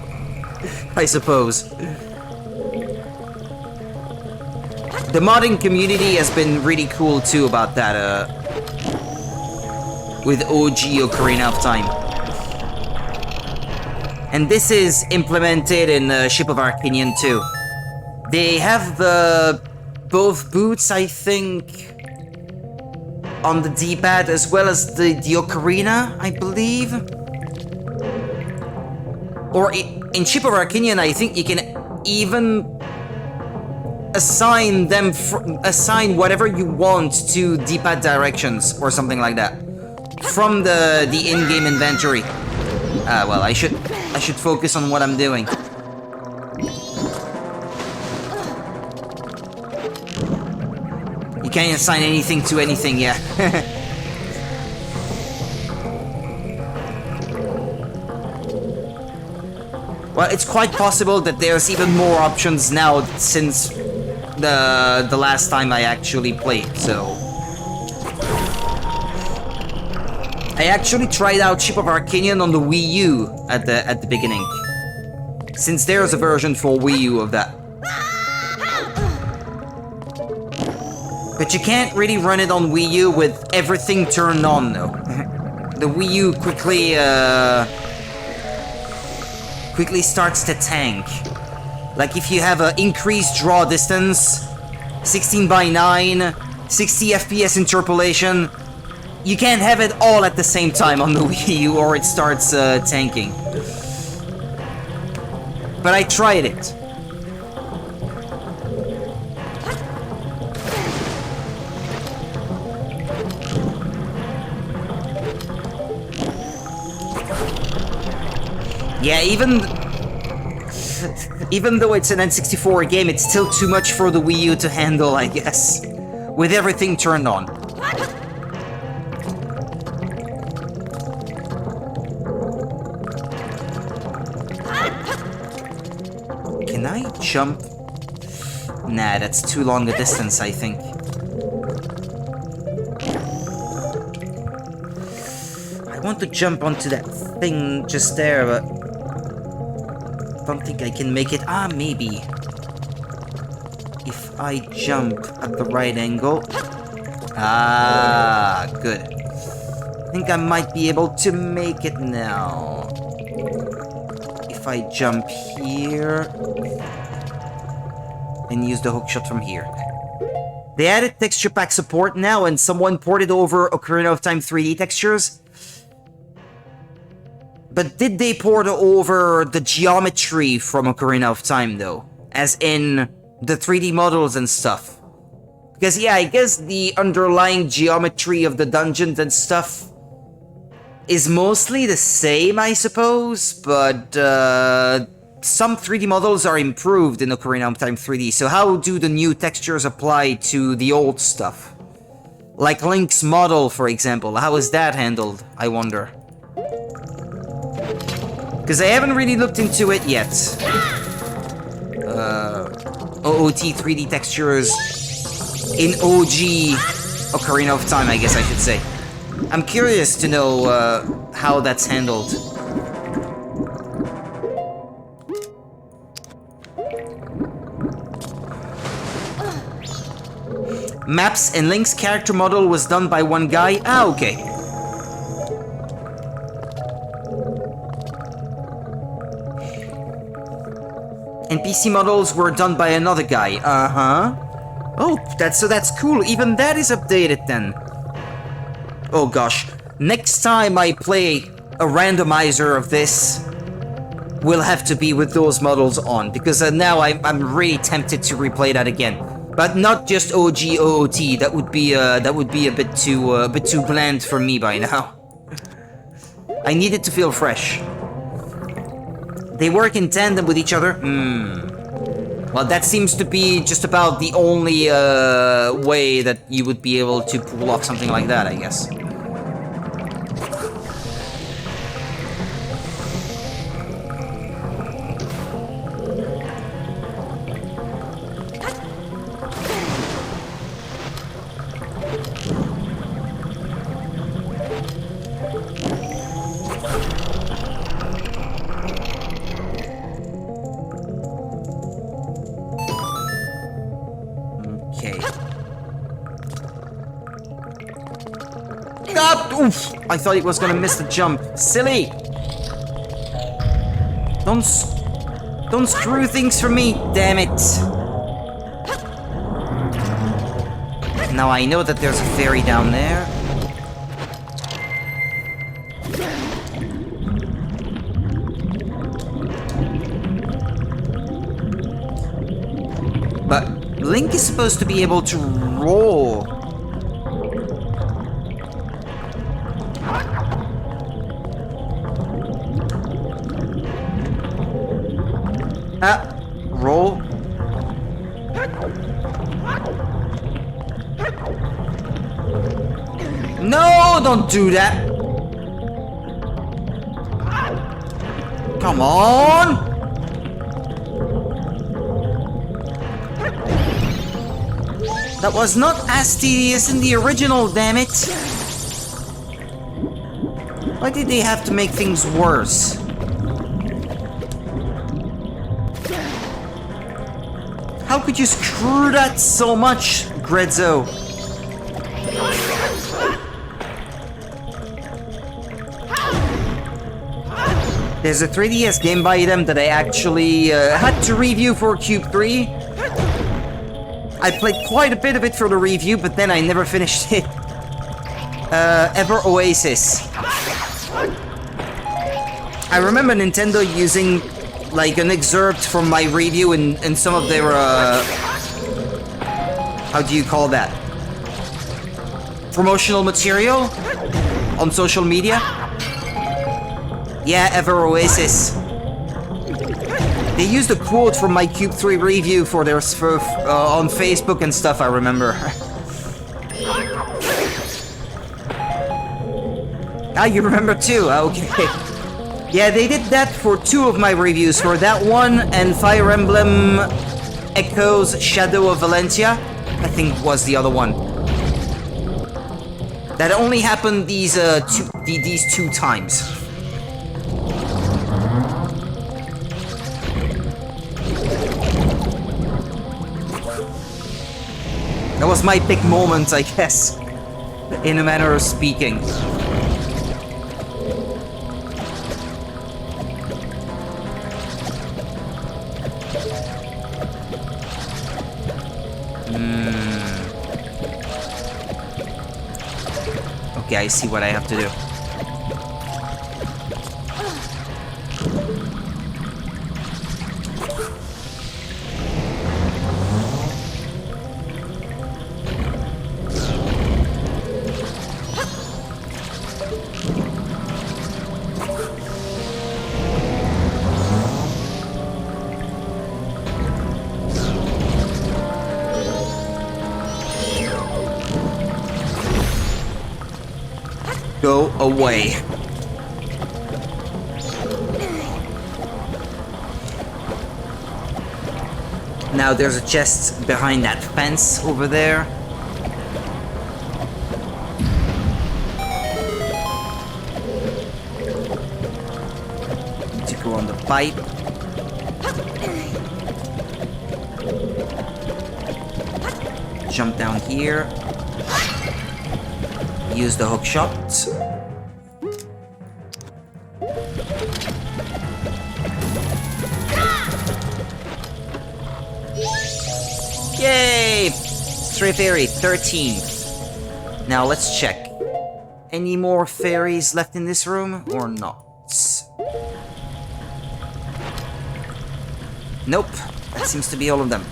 I suppose. The modding community has been really cool too about that, with OG Ocarina of Time. And this is implemented in Ship of Arcanian too. They have both boots, I think, on the D-pad, as well as the ocarina, I believe. Or in Ship of Arcanian, I think you can even assign assign whatever you want to D-pad directions or something like that from the in-game inventory. Well, I should focus on what I'm doing. You can't assign anything to anything, yeah. Well, it's quite possible that there's even more options now since the last time I actually played, so... I actually tried out Ship of Arcanian on the Wii U at the beginning, since there's a version for Wii U of that. But you can't really run it on Wii U with everything turned on, though. The Wii U quickly starts to tank. Like if you have an increased draw distance, 16:9, 60 FPS interpolation, you can't have it all at the same time on the Wii U or it starts tanking. But I tried it. Yeah, even though it's an N64 game, it's still too much for the Wii U to handle, I guess. With everything turned on. Can I jump? Nah, that's too long a distance, I think. I want to jump onto that thing just there, but... don't think I can make it. Ah, maybe. If I jump at the right angle. Ah, good. I think I might be able to make it now. If I jump here and use the hookshot from here. They added texture pack support now, and someone ported over Ocarina of Time 3D textures. But did they port over the geometry from Ocarina of Time, though? As in the 3D models and stuff? Because, yeah, I guess the underlying geometry of the dungeons and stuff is mostly the same, I suppose, but some 3D models are improved in Ocarina of Time 3D, so how do the new textures apply to the old stuff? Like Link's model, for example, how is that handled, I wonder? Because I haven't really looked into it yet. OOT 3D textures in OG Ocarina of Time, I guess I should say. I'm curious to know how that's handled. Maps and Link's character model was done by one guy? Ah, okay. NPC models were done by another guy. Uh-huh. Oh, that's cool. Even that is updated then. Oh gosh. Next time I play a randomizer of this, will have to be with those models on, because now I'm really tempted to replay that again. But not just OG OOT. That would be a bit too bland for me by now. I need it to feel fresh. They work in tandem with each other? Well, that seems to be just about the only way that you would be able to pull off something like that, I guess. up! Oof! I thought it was gonna miss the jump. Silly! Don't screw things for me, damn it! Now I know that there's a fairy down there. But Link is supposed to be able to roll. Roll. No, don't do that. Come on. That was not as tedious in the original, damn it. Why did they have to make things worse? How could you screw that so much, Grezzo? There's a 3DS Game Boy item that I actually had to review for Cube 3. I played quite a bit of it for the review, but then I never finished it. Ever Oasis. I remember Nintendo using like an excerpt from my review in some of their how do you call that? Promotional material on social media? Yeah, Ever Oasis. They used a quote from my Cube 3 review for their on Facebook and stuff, I remember. Ah, you remember too? Okay. Yeah, they did that for 2 of my reviews, for that one and Fire Emblem Echoes Shadow of Valentia, I think was the other one. That only happened these 2 times. That was my big moment, I guess, in a manner of speaking. Okay, I see what I have to do. Go away. Now there's a chest behind that fence over there. Need to go on the pipe. Jump down here. Use the hook shot. Yay! Stray Fairy, 13th. Now let's check. Any more fairies left in this room or not? Nope. That seems to be all of them.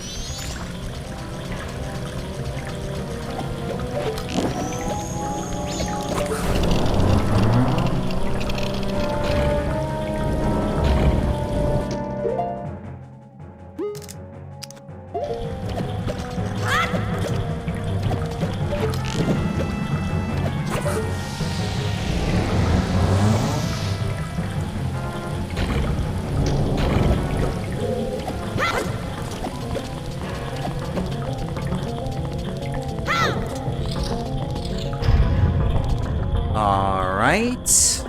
Alright.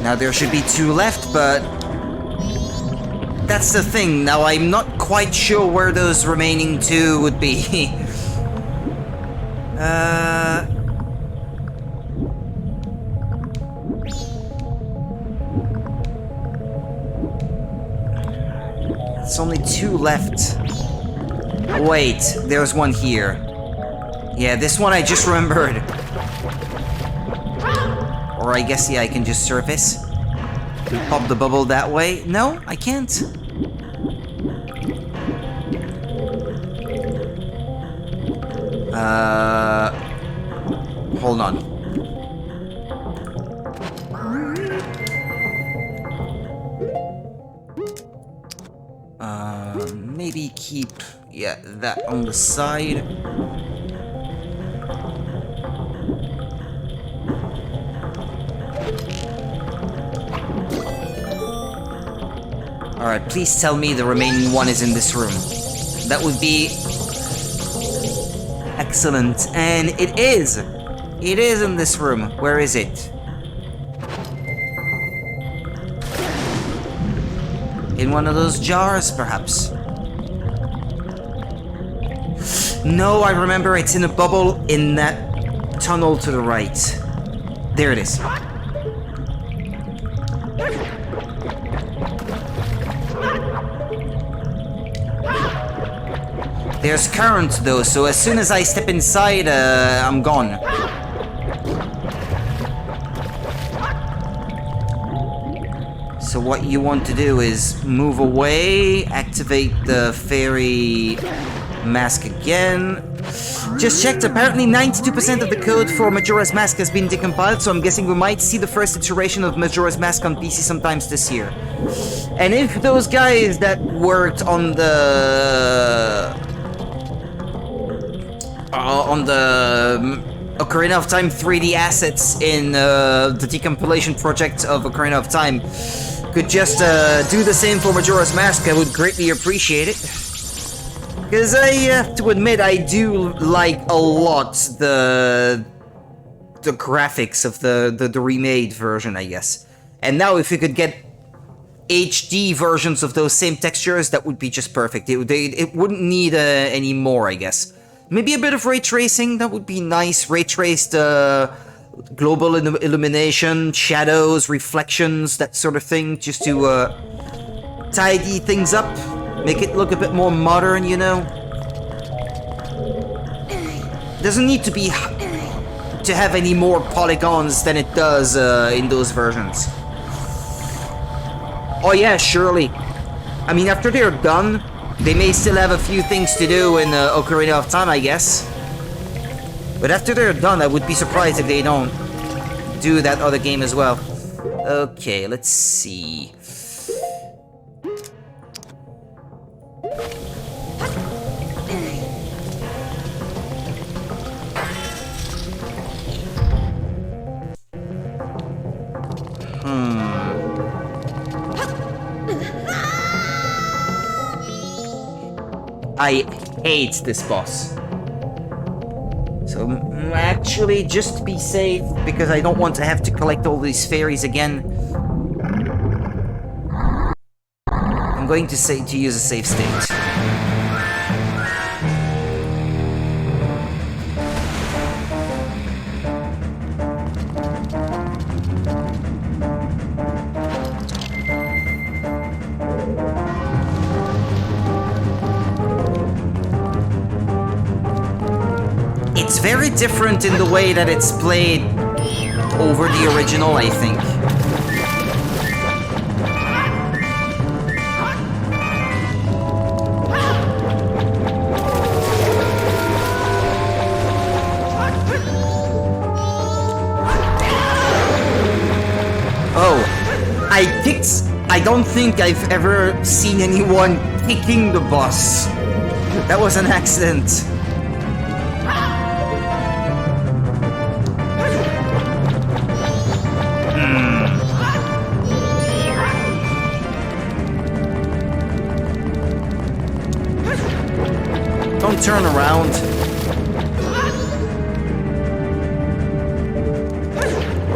Now there should be 2 left, but that's the thing. Now I'm not quite sure where those remaining 2 would be. It's only 2 left. Wait, there's one here. Yeah, this one I just remembered. Or I guess, yeah, I can just surface. Pop the bubble that way. No, I can't. Hold on. Maybe keep, yeah, that on the side. Alright, please tell me the remaining one is in this room. That would be excellent. And it is! It is in this room. Where is it? In one of those jars, perhaps? No, I remember it's in a bubble in that tunnel to the right. There it is. There's current though, so as soon as I step inside, I'm gone. So what you want to do is move away, activate the fairy mask again. Just checked, apparently 92% of the code for Majora's Mask has been decompiled, so I'm guessing we might see the first iteration of Majora's Mask on PC sometimes this year. And if those guys that worked on the Ocarina of Time 3D assets in the decompilation project of Ocarina of Time could just do the same for Majora's Mask, I would greatly appreciate it. Because I have to admit, I do like a lot the graphics of the remade version, I guess. And now if you could get HD versions of those same textures, that would be just perfect. It wouldn't need any more, I guess. Maybe a bit of ray tracing, that would be nice. Ray traced global illumination, shadows, reflections, that sort of thing, just to tidy things up, make it look a bit more modern, you know? Doesn't need to be to have any more polygons than it does in those versions. Oh yeah, surely. I mean, after they're done, they may still have a few things to do in Ocarina of Time, I guess. But after they're done, I would be surprised if they don't do that other game as well. Okay, let's see. I hate this boss. So actually, just to be safe, because I don't want to have to collect all these fairies again, I'm going to use a save state. It's very different in the way that it's played over the original, I think. Oh, I don't think I've ever seen anyone kicking the boss. That was an accident. Don't turn around.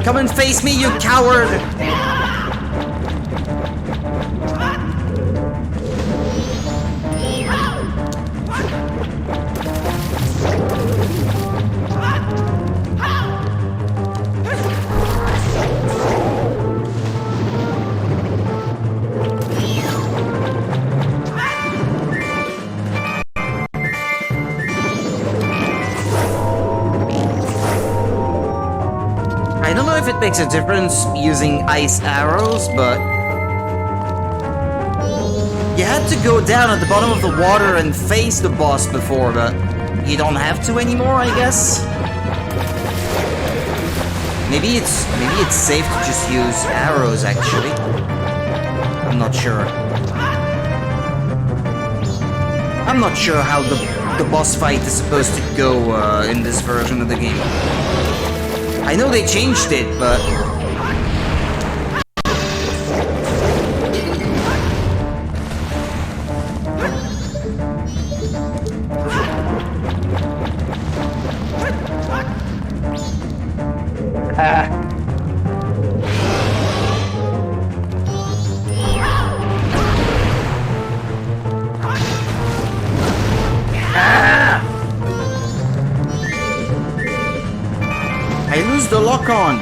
Come and face me, you coward! it makes a difference using ice arrows, but you had to go down at the bottom of the water and face the boss before, but you don't have to anymore, I guess. Maybe it's safe to just use arrows, actually. I'm not sure. I'm not sure how the boss fight is supposed to go in this version of the game. I know they changed it, but... I lose the lock on.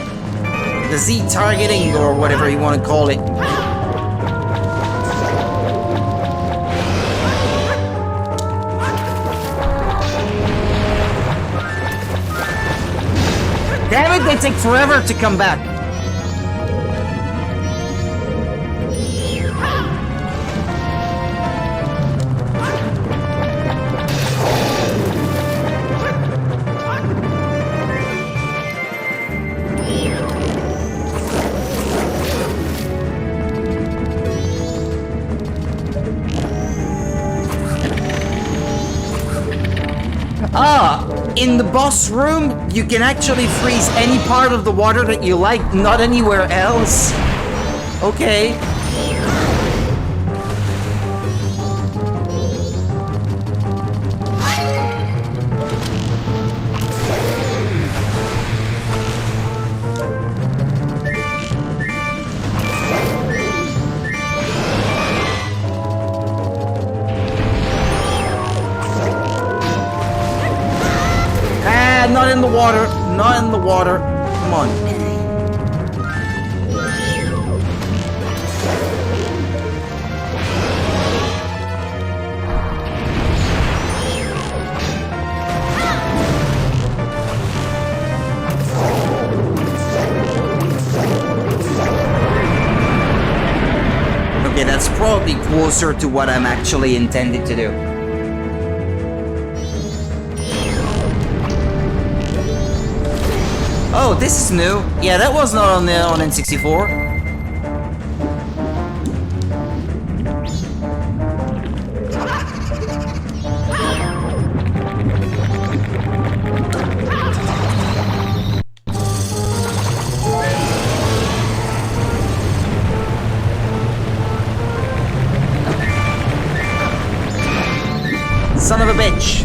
The Z targeting or whatever you want to call it. Damn it, they take forever to come back. In the boss room, you can actually freeze any part of the water that you like, not anywhere else. Okay. Not in the water. Not in the water. Come on. Okay, that's probably closer to what I'm actually intended to do. Oh, this is new. Yeah, that was not on N64. Son of a bitch.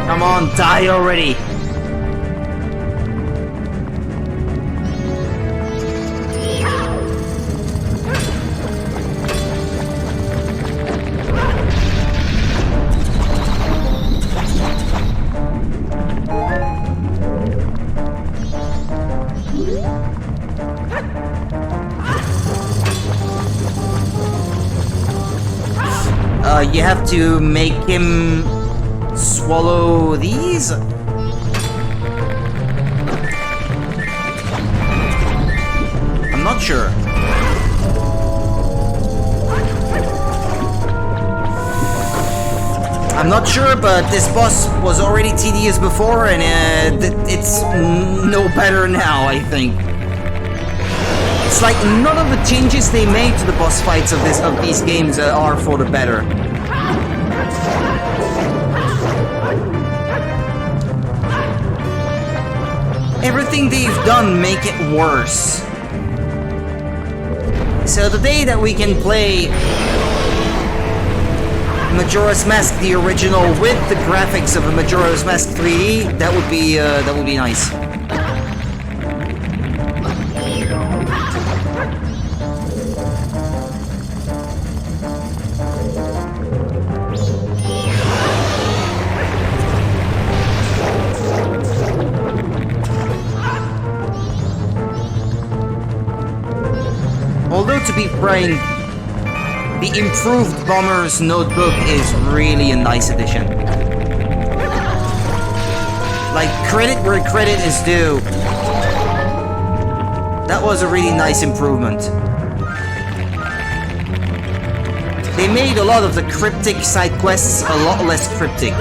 Come on, die already! You have to make him swallow these? I'm not sure. I'm not sure, but this boss was already tedious before, and it's no better now, I think. It's like none of the changes they made to the boss fights of these games are for the better. Everything they've done make it worse. So the day that we can play Majora's Mask, the original, with the graphics of a Majora's Mask 3D, that would be nice. to be frank, the improved Bomber's Notebook is really a nice addition. Like, credit where credit is due. That was a really nice improvement. They made a lot of the cryptic side quests a lot less cryptic.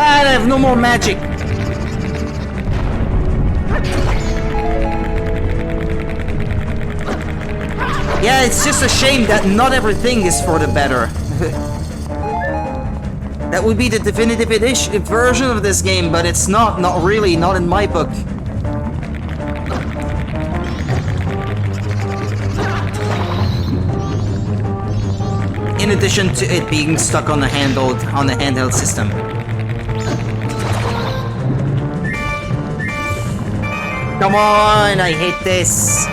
I have no more magic. Yeah, it's just a shame that not everything is for the better. That would be the definitive version of this game, but it's not really, not in my book. In addition to it being stuck on the handheld system. Come on, I hate this.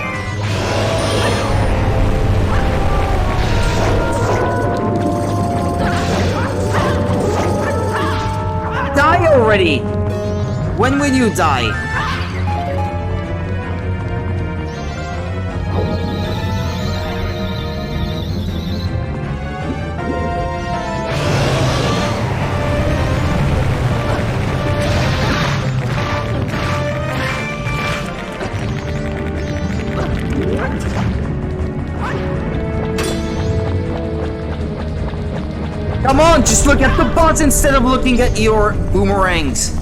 Die already! When will you die? Come on, just look at the bots instead of looking at your boomerangs.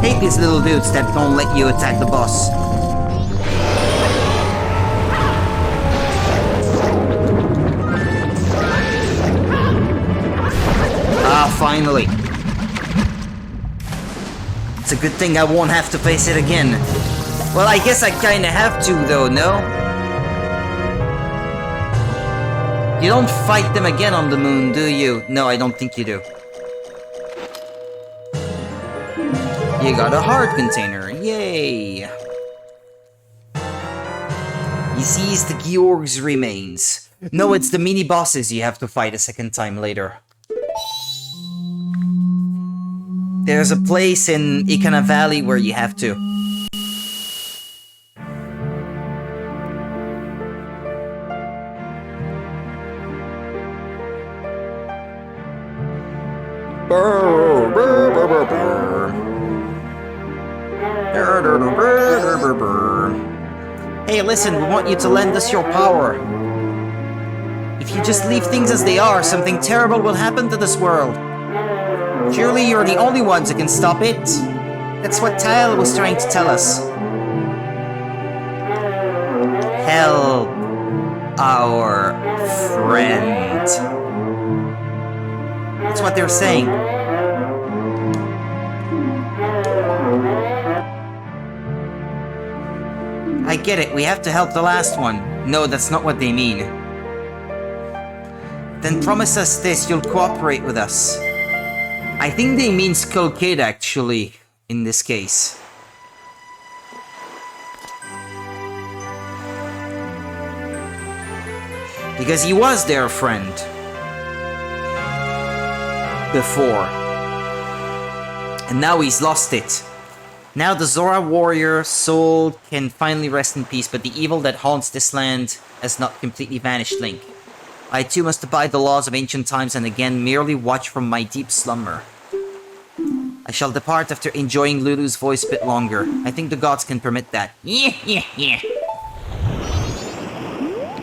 Hate these little dudes that don't let you attack the boss. Ah, finally. It's a good thing I won't have to face it again. Well, I guess I kinda have to, though, no? You don't fight them again on the moon, do you? No, I don't think you do. You got a heart container, yay! He sees the Georg's remains. No, it's the mini-bosses you have to fight a second time later. There's a place in Ikana Valley where you have to. Brr, brr, brr, brr, brr. Hey, listen, we want you to lend us your power. If you just leave things as they are, something terrible will happen to this world. Surely you're the only ones who can stop it. That's what Tile was trying to tell us. Help our friend. That's what they're saying. I get it, we have to help the last one. No, that's not what they mean. Then promise us this, you'll cooperate with us. I think they mean Skull Kid, actually, in this case. Because he was their friend. Before. And now he's lost it. Now the Zora warrior soul can finally rest in peace, but the evil that haunts this land has not completely vanished, Link. I too must abide the laws of ancient times and again merely watch from my deep slumber. I shall depart after enjoying Lulu's voice a bit longer. I think the gods can permit that. Yeah.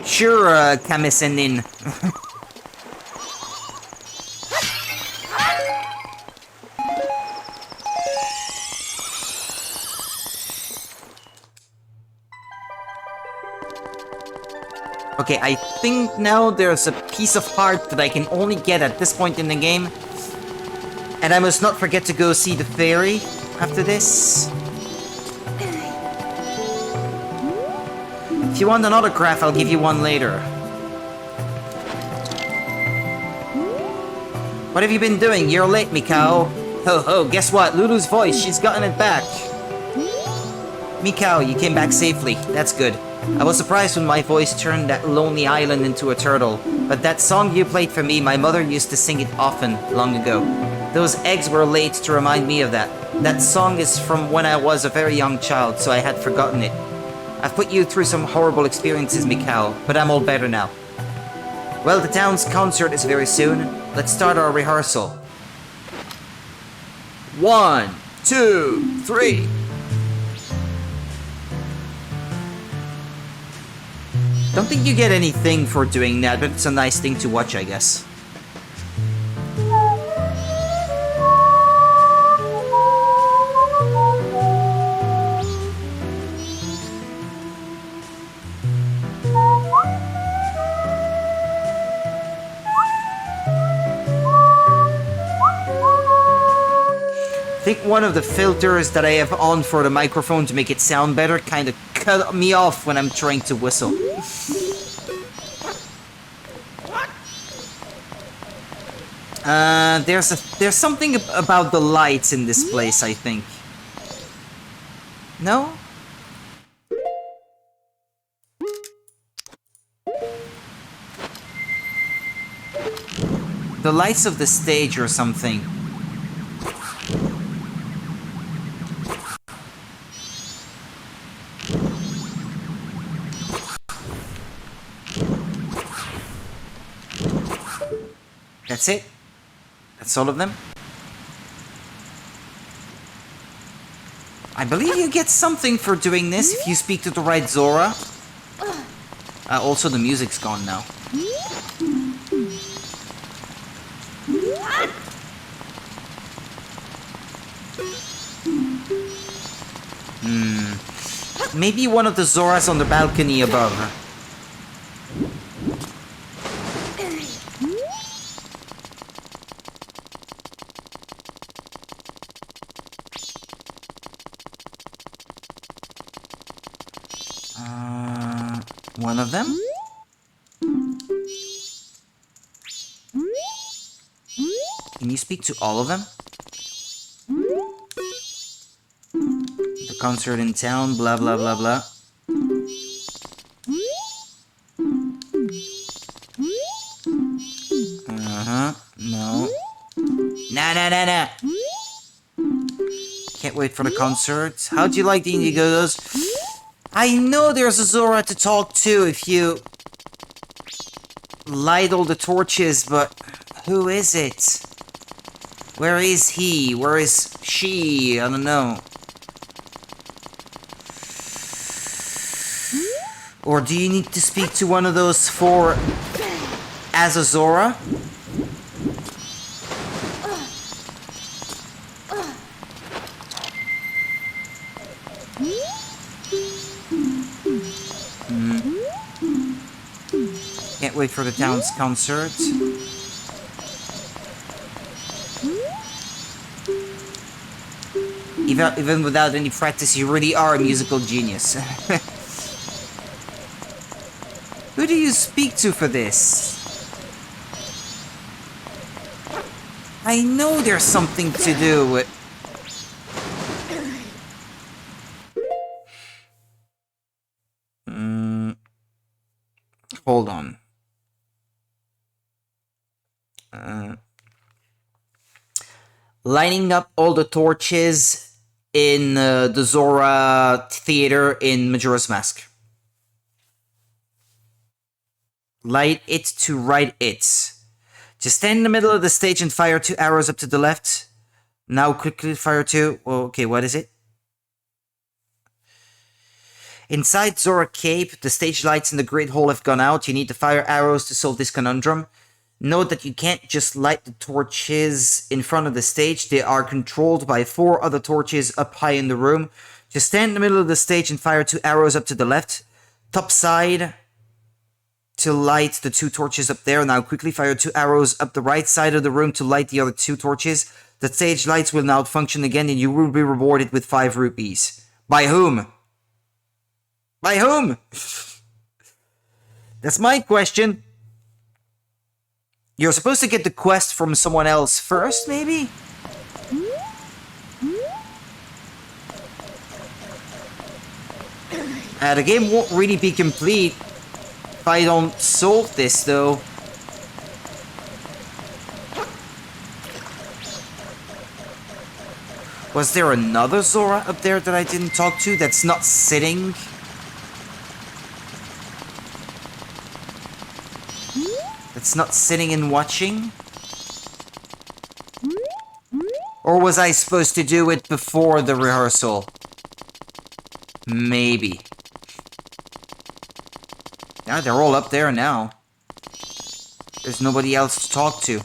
Sure, Kamisenin. Okay, I think now there's a piece of heart that I can only get at this point in the game. And I must not forget to go see the fairy after this. If you want an autograph, I'll give you one later. What have you been doing? You're late, Mikao. Ho ho, guess what? Lulu's voice, she's gotten it back. Mikao, you came back safely. That's good. I was surprised when my voice turned that lonely island into a turtle. But that song you played for me, my mother used to sing it often, long ago. Those eggs were laid to remind me of that. That song is from when I was a very young child, so I had forgotten it. I've put you through some horrible experiences, Mikao, but I'm all better now. Well, the town's concert is very soon. Let's start our rehearsal. 1, 2, 3. Don't think you get anything for doing that, but it's a nice thing to watch, I guess. I think one of the filters that I have on for the microphone to make it sound better kind of cut me off when I'm trying to whistle. There's something about the lights in this place, I think. No? The lights of the stage or something. That's it? That's all of them? I believe you get something for doing this if you speak to the right Zora. Also, the music's gone now. Maybe one of the Zoras on the balcony above. One of them? Can you speak to all of them? The concert in town, blah blah blah blah. No. Nah. Can't wait for the concert. How'd you like the Indigos? I know there's a Zora to talk to if you light all the torches, but who is it? Where is he? Where is she? I don't know. Or do you need to speak to one of those four as a Zora? Can't wait for the town's concert. Even without any practice, you really are a musical genius. Who do you speak to for this? I know there's something to do with... Hold on. Lining up all the torches in the Zora theater in Majora's Mask. Light it to right it. Just stand in the middle of the stage and fire 2 arrows up to the left. Now quickly fire 2. Oh, okay, what is it? Inside Zora Cape, the stage lights in the Great Hall have gone out. You need to fire arrows to solve this conundrum. Note that you can't just light the torches in front of the stage. They are controlled by 4 other torches up high in the room. Just stand in the middle of the stage and fire 2 arrows up to the left. Top side. to light the 2 torches up there. Now quickly fire 2 arrows up the right side of the room to light the other 2 torches. The stage lights will now function again and you will be rewarded with 5 rupees. By whom? By whom? That's my question. You're supposed to get the quest from someone else first, maybe? The game won't really be complete if I don't solve this, though. Was there another Zora up there that I didn't talk to that's not sitting? That's not sitting and watching? Or was I supposed to do it before the rehearsal? Maybe. Yeah, they're all up there now. There's nobody else to talk to.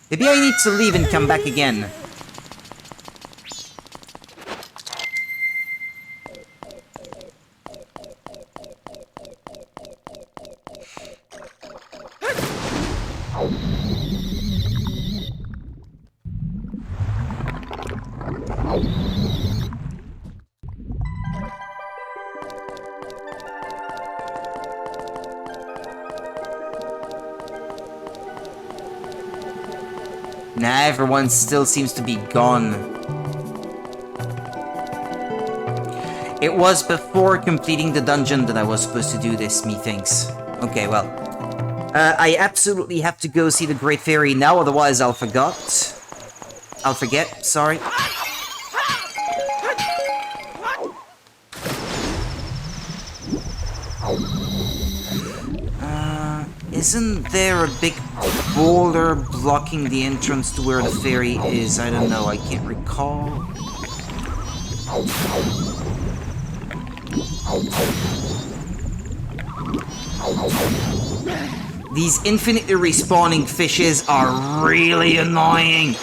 Maybe I need to leave and come back again. Nah, everyone still seems to be gone. It was before completing the dungeon that I was supposed to do this, methinks. Okay, well. I absolutely have to go see the Great Fairy now, otherwise I'll forget, sorry. Isn't there a big boulder blocking the entrance to where the fairy is? I don't know, I can't recall. These infinitely respawning fishes are really annoying.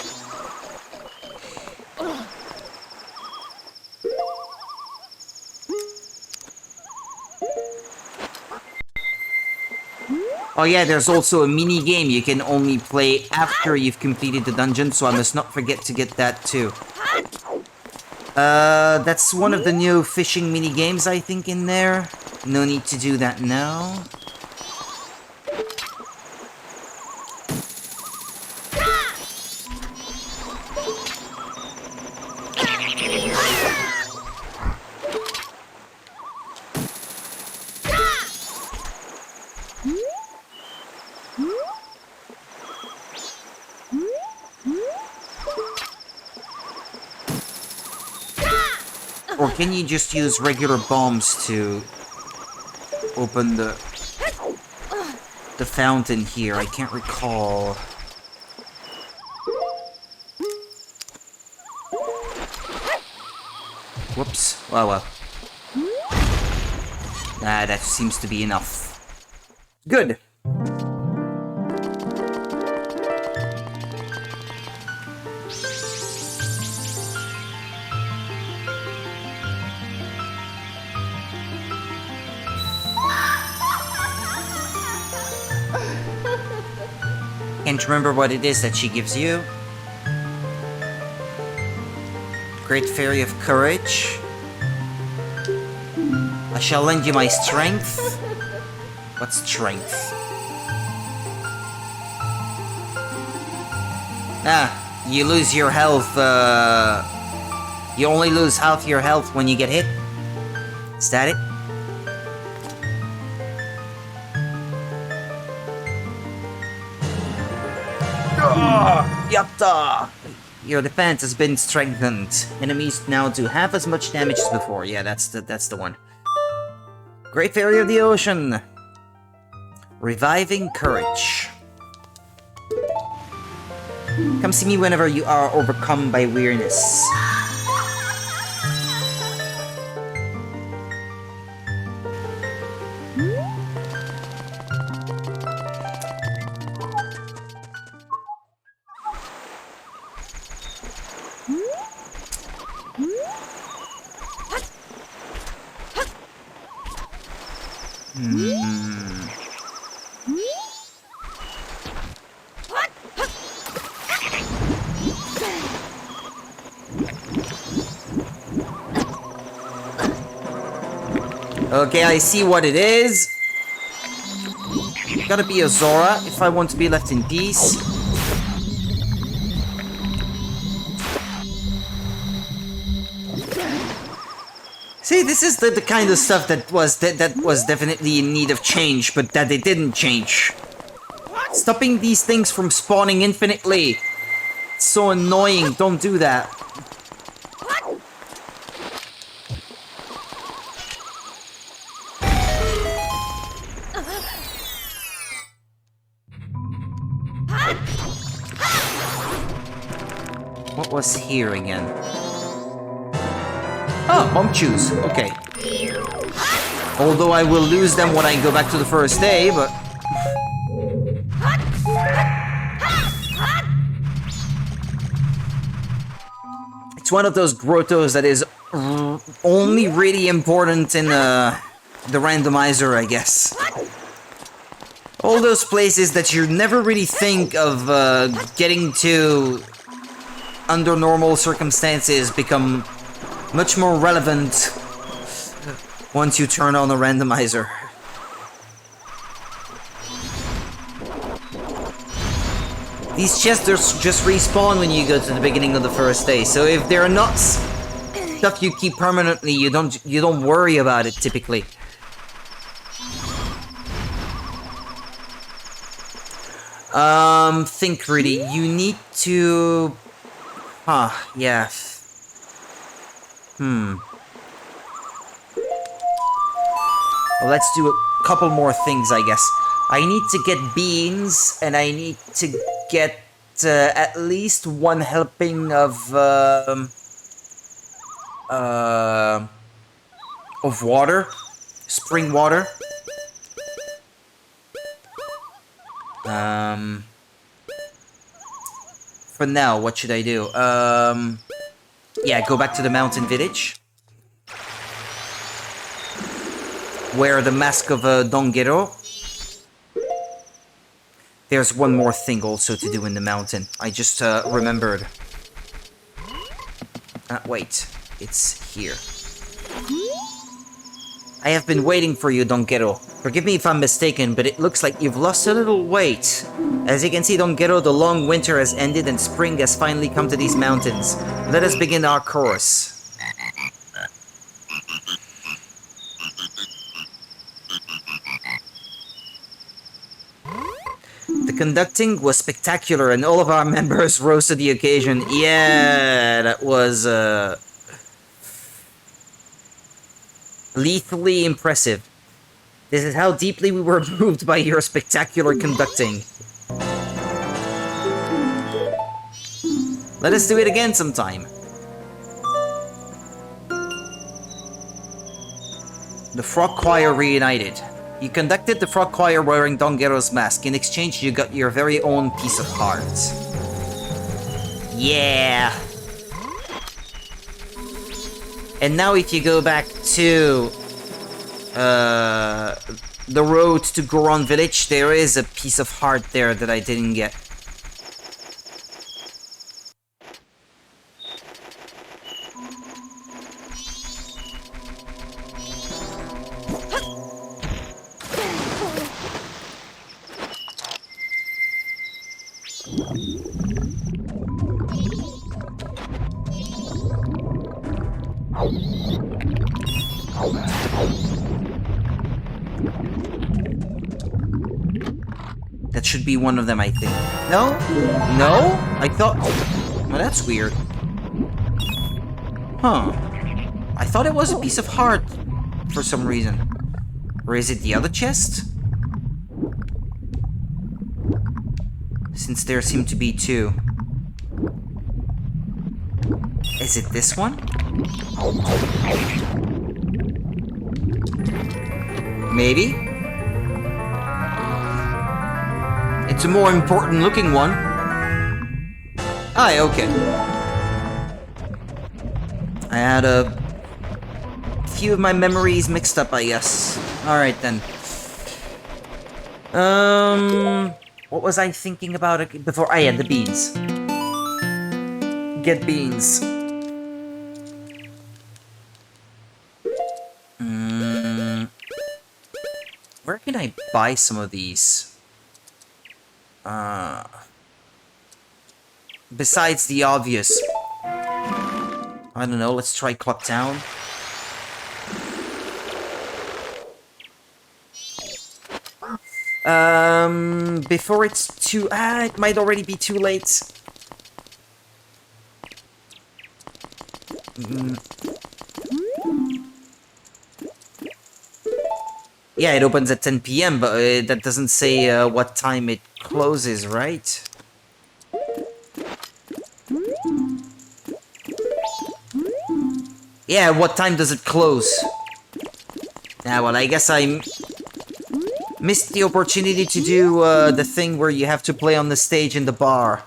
Oh yeah, there's also a mini game you can only play after you've completed the dungeon, so I must not forget to get that too. That's one of the new fishing mini games, I think, in there. No need to do that now. Or can you just use regular bombs to open the fountain here? I can't recall. Whoops. Oh well. Ah, that seems to be enough. Good. Can't remember what it is that she gives you. Great Fairy of Courage. I shall lend you my strength. What strength? Ah, you lose your health, you only lose half your health when you get hit. Is that it? Yatta! Your defense has been strengthened. Enemies now do half as much damage as before. Yeah, that's the one. Great Fairy of the Ocean. Reviving Courage. Come see me whenever you are overcome by weariness. Okay, I see what it is. Gotta be a Zora if I want to be left in peace. See, this is the kind of stuff that was definitely in need of change, but that they didn't change. Stopping these things from spawning infinitely. It's so annoying. Don't do that. What was here again? Oh, bomb chews. Okay. Although I will lose them when I go back to the first day, but... It's one of those grottos that is only really important in the randomizer, I guess. All those places that you never really think of getting to under normal circumstances become much more relevant once you turn on a randomizer. These chests just respawn when you go to the beginning of the first day, so if they're not stuff you keep permanently, you don't worry about it typically. Think really. You need to... Huh, yeah. Well, let's do a couple more things, I guess. I need to get beans, and I need to get at least one helping of water. Spring water. For now, what should I do? Yeah, go back to the mountain village. Wear the mask of Dongero. There's one more thing also to do in the mountain. I just remembered. Wait, it's here. I have been waiting for you, Dongero. Forgive me if I'm mistaken, but it looks like you've lost a little weight. As you can see, Dongero, the long winter has ended and spring has finally come to these mountains. Let us begin our course. The conducting was spectacular and all of our members rose to the occasion. Yeah, that was lethally impressive. This is how deeply we were moved by your spectacular conducting. Let us do it again sometime. The Frog Choir reunited. You conducted the Frog Choir wearing Dongero's mask. In exchange, you got your very own piece of heart. Yeah! And now if you go back to the road to Goron village, there is a piece of heart there that I didn't get. That should be one of them, I think. No? No? I thought... Oh, that's weird. Huh. I thought it was a piece of heart for some reason. Or is it the other chest? Since there seem to be two. Is it this one? Maybe? It's a more important looking one. Ah, okay. I had a few of my memories mixed up, I guess. Alright then. What was I thinking about before? Ah, yeah, the beans. Get beans. Where can I buy some of these? Besides the obvious. I don't know, let's try Clock Town. Before it's too... it might already be too late. Yeah, it opens at 10 PM, but that doesn't say what time it closes, right? Yeah, what time does it close? Yeah, well, I guess I missed the opportunity to do the thing where you have to play on the stage in the bar.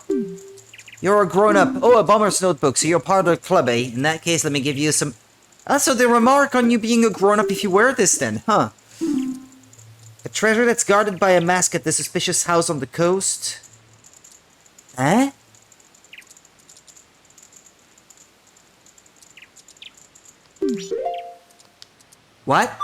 You're a grown-up. Oh, a bomber's notebook, so you're part of the club, eh? In that case, let me give you some... So they remark on you being a grown-up if you wear this then, huh? A treasure that's guarded by a mask at the suspicious house on the coast. Eh? What?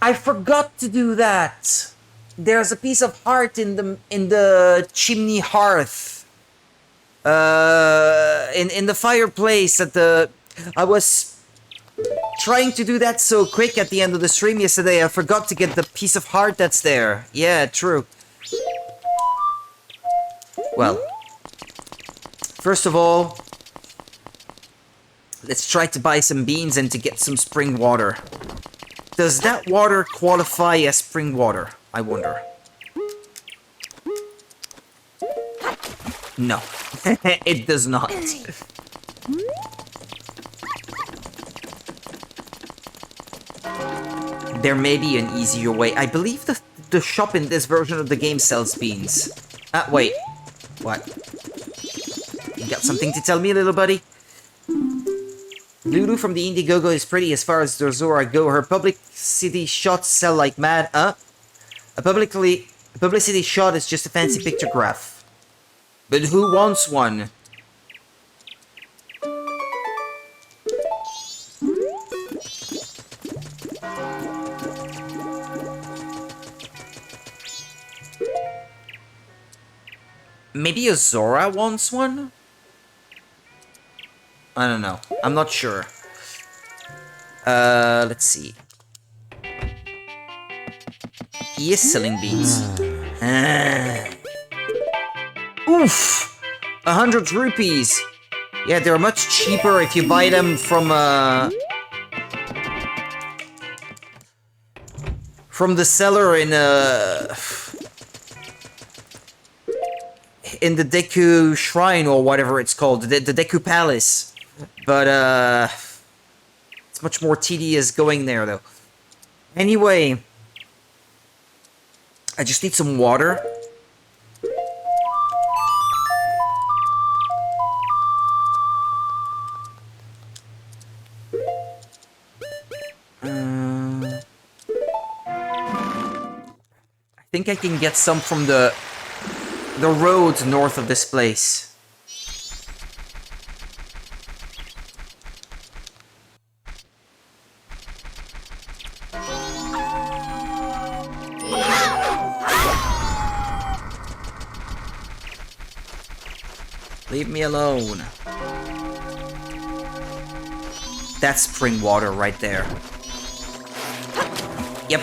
I forgot to do that. There's a piece of heart in the chimney hearth. In the fireplace at the... I was trying to do that so quick at the end of the stream yesterday, I forgot to get the piece of heart that's there. Yeah, true. Well, first of all, let's try to buy some beans and to get some spring water. Does that water qualify as spring water? I wonder. No, it does not. There may be an easier way. I believe the shop in this version of the game sells beans. Wait. What? You got something to tell me, little buddy? Lulu from the Indiegogo is pretty as far as Dorzora go. Her publicity shots sell like mad. A publicity shot is just a fancy pictograph. But who wants one? Maybe a Zora wants one? I don't know. I'm not sure. Let's see. He is selling beans. Oof! 100 rupees! Yeah, they're much cheaper if you buy them from the seller in the Deku Shrine or whatever it's called, the Deku Palace. But it's much more tedious going there though. Anyway, I just need some water. I think I can get some from the road north of this place. Leave me alone. That's spring water right there. Yep.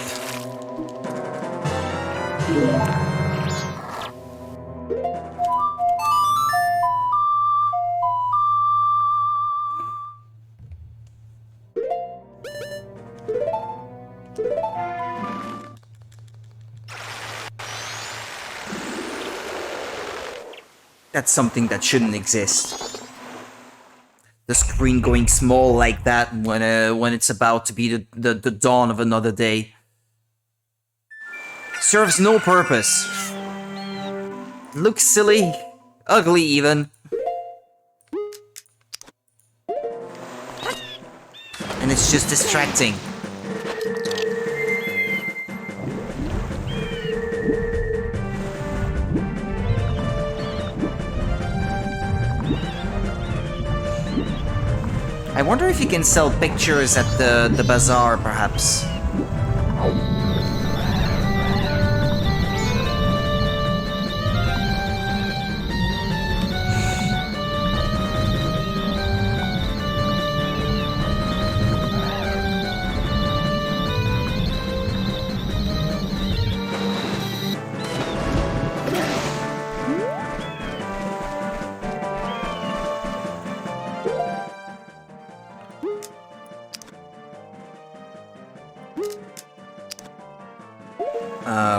That's something that shouldn't exist. The screen going small like that when it's about to be the dawn of another day. Serves no purpose. Looks silly, ugly even. And it's just distracting. I wonder if you can sell pictures at the bazaar, perhaps.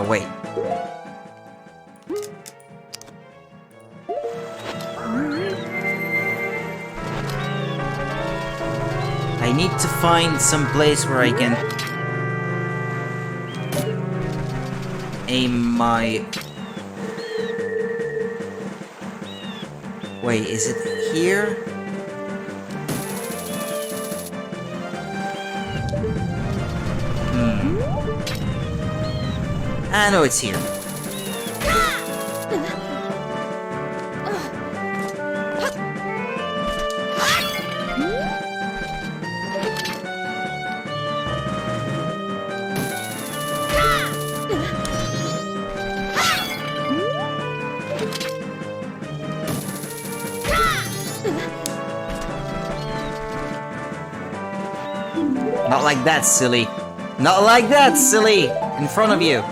Wait. I need to find some place where I can aim my... Wait, is it here? I know it's here. Not like that, silly. Not like that, silly! In front of you.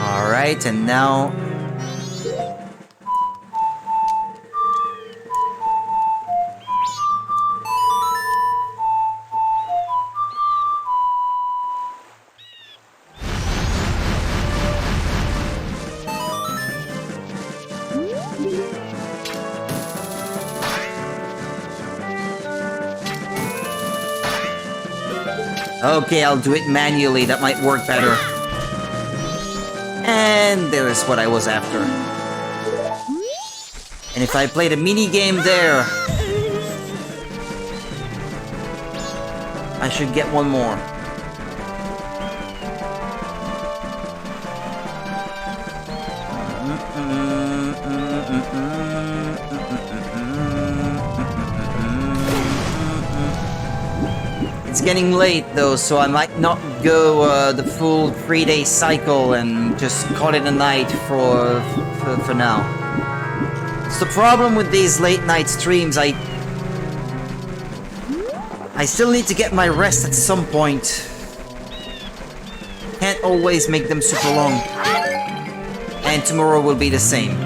Alright, and now... Okay, I'll do it manually, that might work better. And there's what I was after. And if I played a mini-game there, I should get one more. It's getting late though, so I might not go the full 3-day cycle and just call it a night for now. It's the problem with these late night streams, I still need to get my rest at some point. Can't always make them super long. And tomorrow will be the same.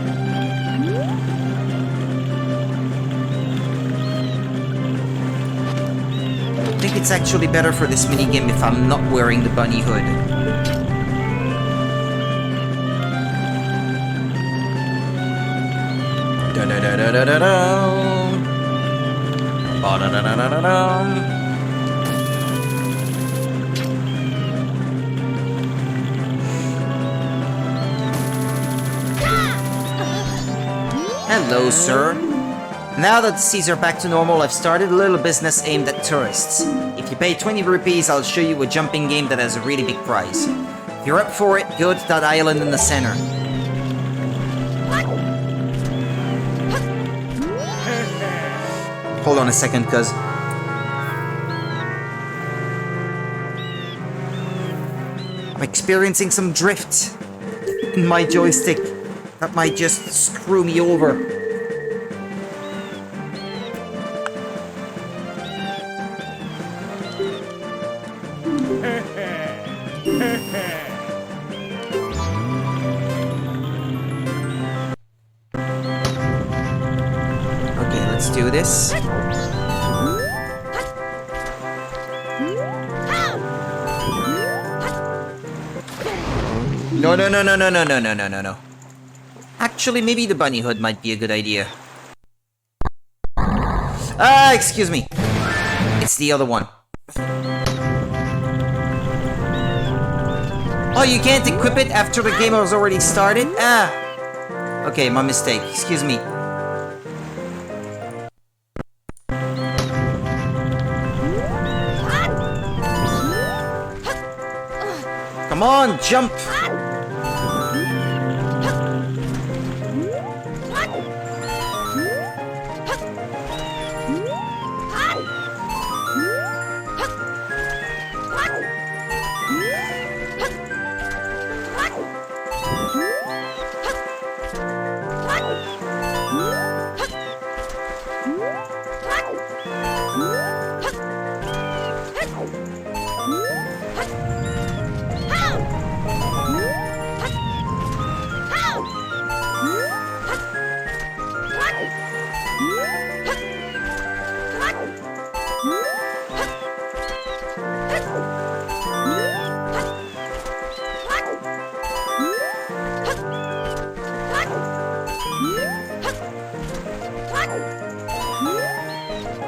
I think it's actually better for this minigame if I'm not wearing the bunny hood. Hello, sir. Now that the seas are back to normal, I've started a little business aimed at tourists. If you pay 20 rupees, I'll show you a jumping game that has a really big prize. If you're up for it, go to that island in the center. Hold on a second, cuz... I'm experiencing some drift in my joystick that might just screw me over. Okay, let's do this. No, no, no, no, no, no, no, no, no, no, no. Actually, maybe the bunny hood might be a good idea. Ah, excuse me. It's the other one. Oh, you can't equip it after the game has already started? Ah. Okay, my mistake. Excuse me. Come on, jump!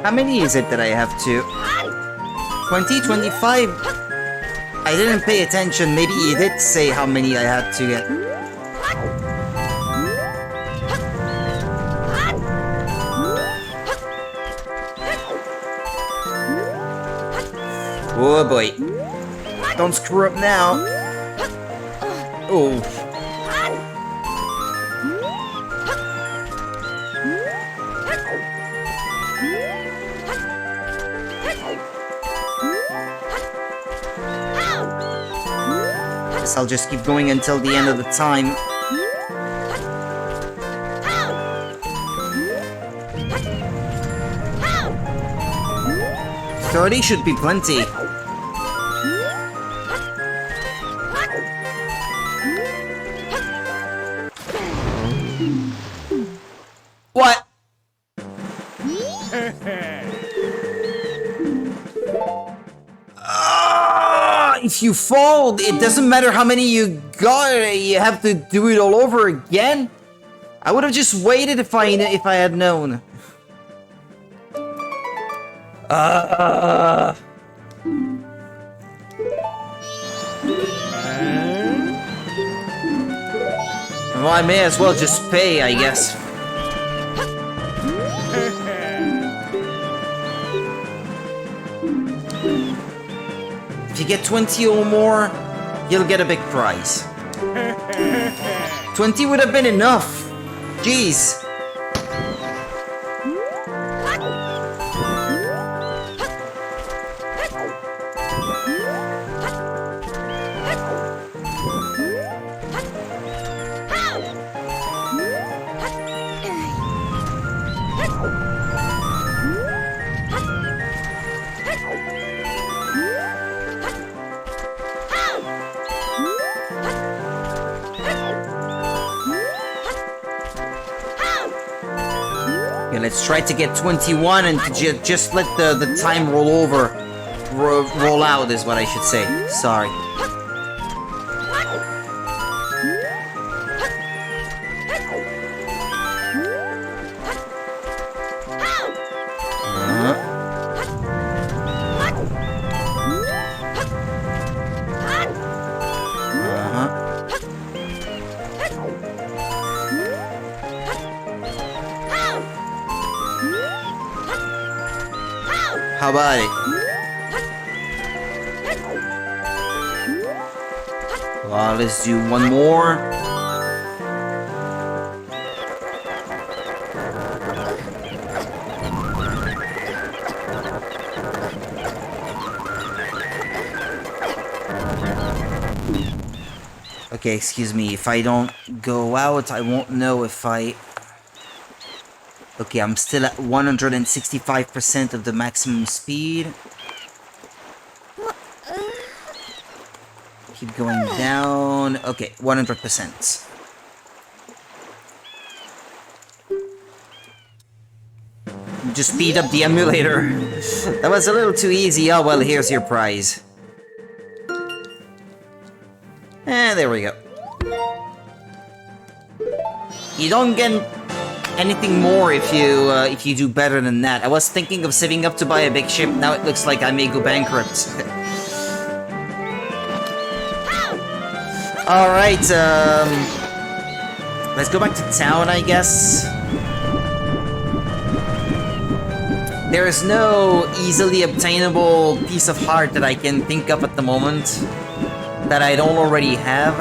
How many is it that I have to? 20, 25? I didn't pay attention. Maybe you did say how many I had to get. Oh boy. Don't screw up now. Oh. Guess I'll just keep going until the end of the time. $30 should be plenty. What? If you fall, it doesn't matter how many you got, you have to do it all over again? I would have just waited if I had known. Well, I may as well just pay, I guess. If you get 20 or more, you'll get a big prize. 20 would have been enough. Jeez. Let's try to get 21 and just let the time roll over. Roll out is what I should say. Sorry. How about it? Well, let's do one more. Okay, excuse me. If I don't go out, I won't know if I... Okay, I'm still at 165% of the maximum speed. Keep going down. Okay, 100%. Just speed up the emulator. That was a little too easy. Oh well, here's your prize. And there we go. You don't get anything more if you do better than that. I was thinking of saving up to buy a big ship. Now it looks like I may go bankrupt. All right. Let's go back to town, I guess. There is no easily obtainable piece of heart that I can think of at the moment. that I don't already have.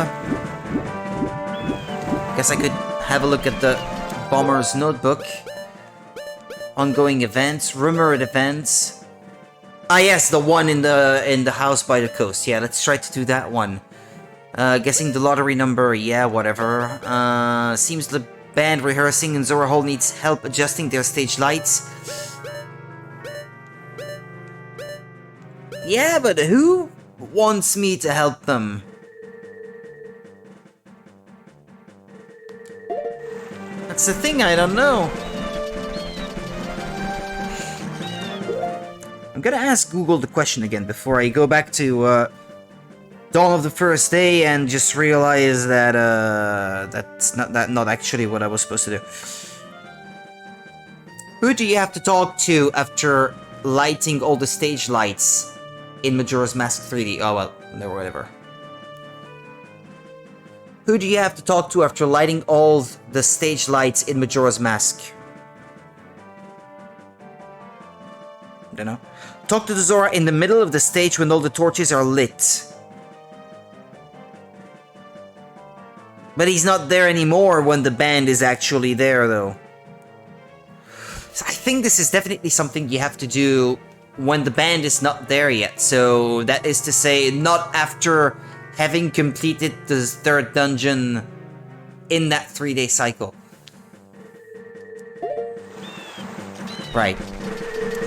Guess I could have a look at the Bomber's Notebook. Ongoing events, rumored events. Ah yes, the one in the house by the coast. Yeah, let's try to do that one. Guessing the lottery number, yeah, whatever. Seems the band rehearsing in Zora Hall needs help adjusting their stage lights. Yeah, but who wants me to help them? That's the thing, I don't know. I'm gonna ask Google the question again before I go back to Dawn of the First Day and just realize that that's not actually what I was supposed to do. Who do you have to talk to after lighting all the stage lights in Majora's Mask 3D? Oh well, no, whatever. Who do you have to talk to after lighting all the stage lights in Majora's Mask? Don't know. Talk to the Zora in the middle of the stage when all the torches are lit. But he's not there anymore when the band is actually there, though. So I think this is definitely something you have to do when the band is not there yet. So that is to say, not after having completed the third dungeon in that 3-day cycle. Right.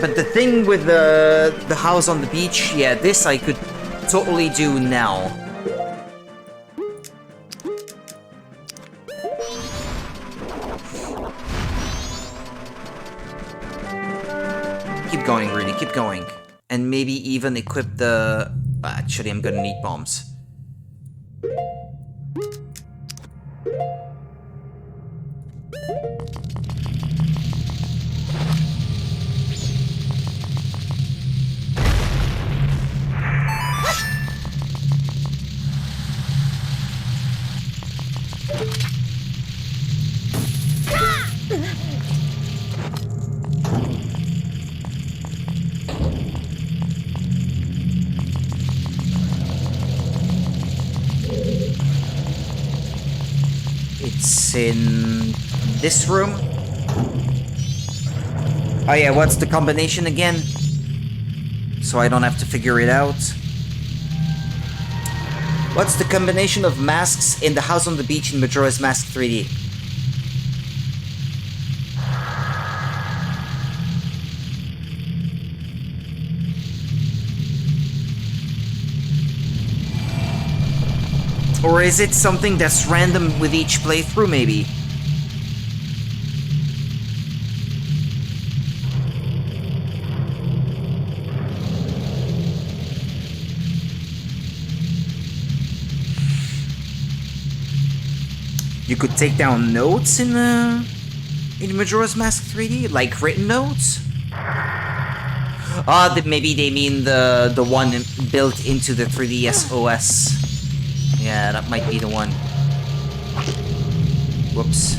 But the thing with the house on the beach, yeah, this I could totally do now. Keep going, really, keep going. And maybe even equip the... Actually, I'm gonna need bombs. It's in this room. Oh yeah, what's the combination again? So I don't have to figure it out. What's the combination of masks in the house on the beach in Majora's Mask 3D? Or is it something that's random with each playthrough, maybe? You could take down notes in Majora's Mask 3D, like written notes. Ah, maybe they mean the one built into the 3DS OS. Yeah, that might be the one. Whoops.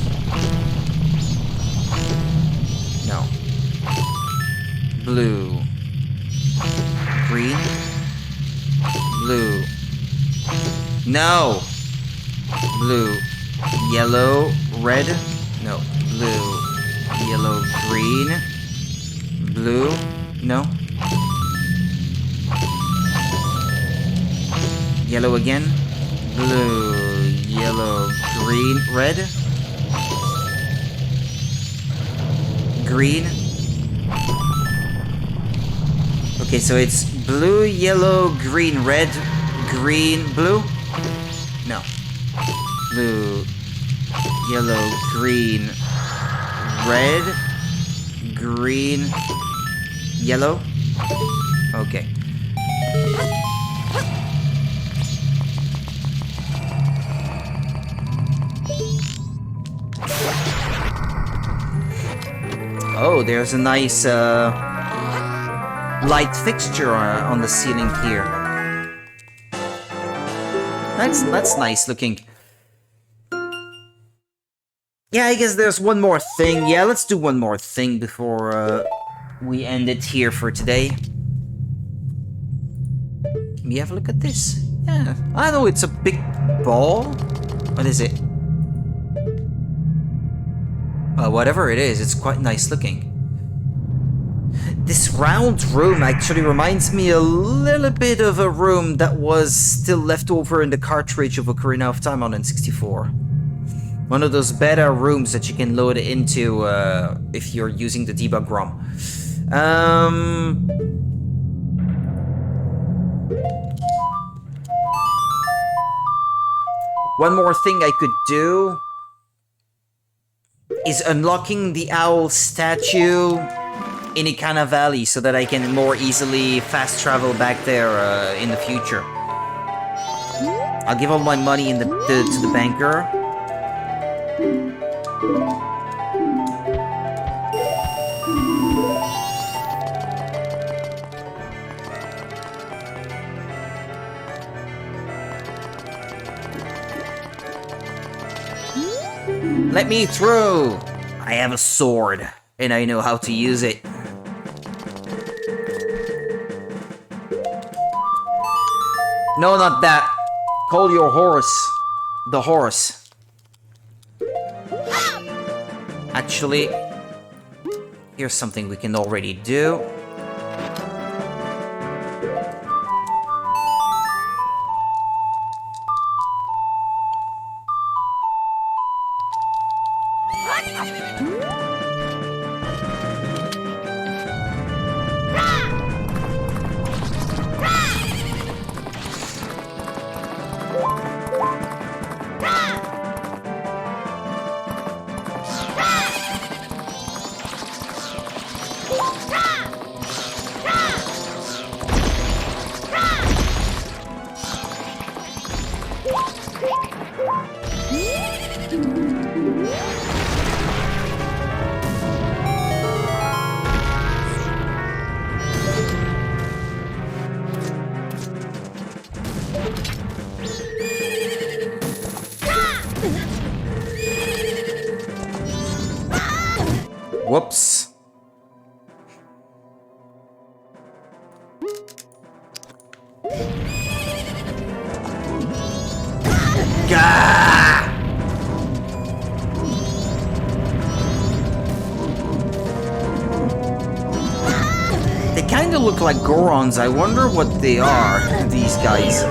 No. Blue. Green. Blue. No! Blue. Yellow. Red. No. Blue. Yellow. Green. Blue. No. Yellow again. Blue, yellow, green, red. Green. Okay, so it's blue, yellow, green, red, green, blue? No. Blue, yellow, green, red, green, yellow? Okay. Oh, there's a nice light fixture on the ceiling here. That's nice looking. Yeah, I guess there's one more thing. Yeah, let's do one more thing before we end it here for today. Let me have a look at this. Yeah, I know it's a big ball. What is it? Whatever it is, it's quite nice looking. This round room actually reminds me a little bit of a room that was still left over in the cartridge of Ocarina of Time on N64. One of those beta rooms that you can load into if you're using the debug ROM. One more thing I could do is unlocking the owl statue in Ikana Valley so that I can more easily fast travel back there in the future. I'll give all my money to the banker. Let me through! I have a sword, and I know how to use it. No, not that. Call your horse. The horse. Actually, here's something we can already do. Whoops. Gah! They kind of look like Gorons. I wonder what they are, these guys.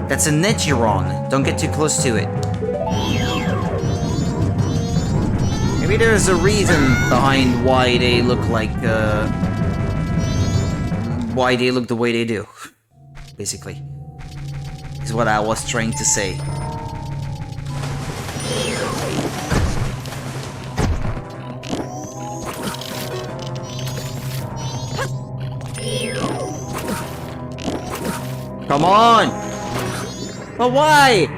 That's a Negiron. Don't get too close to it. Maybe there's a reason behind why they look like, why they look the way they do. Basically. Is what I was trying to say. Come on! But why?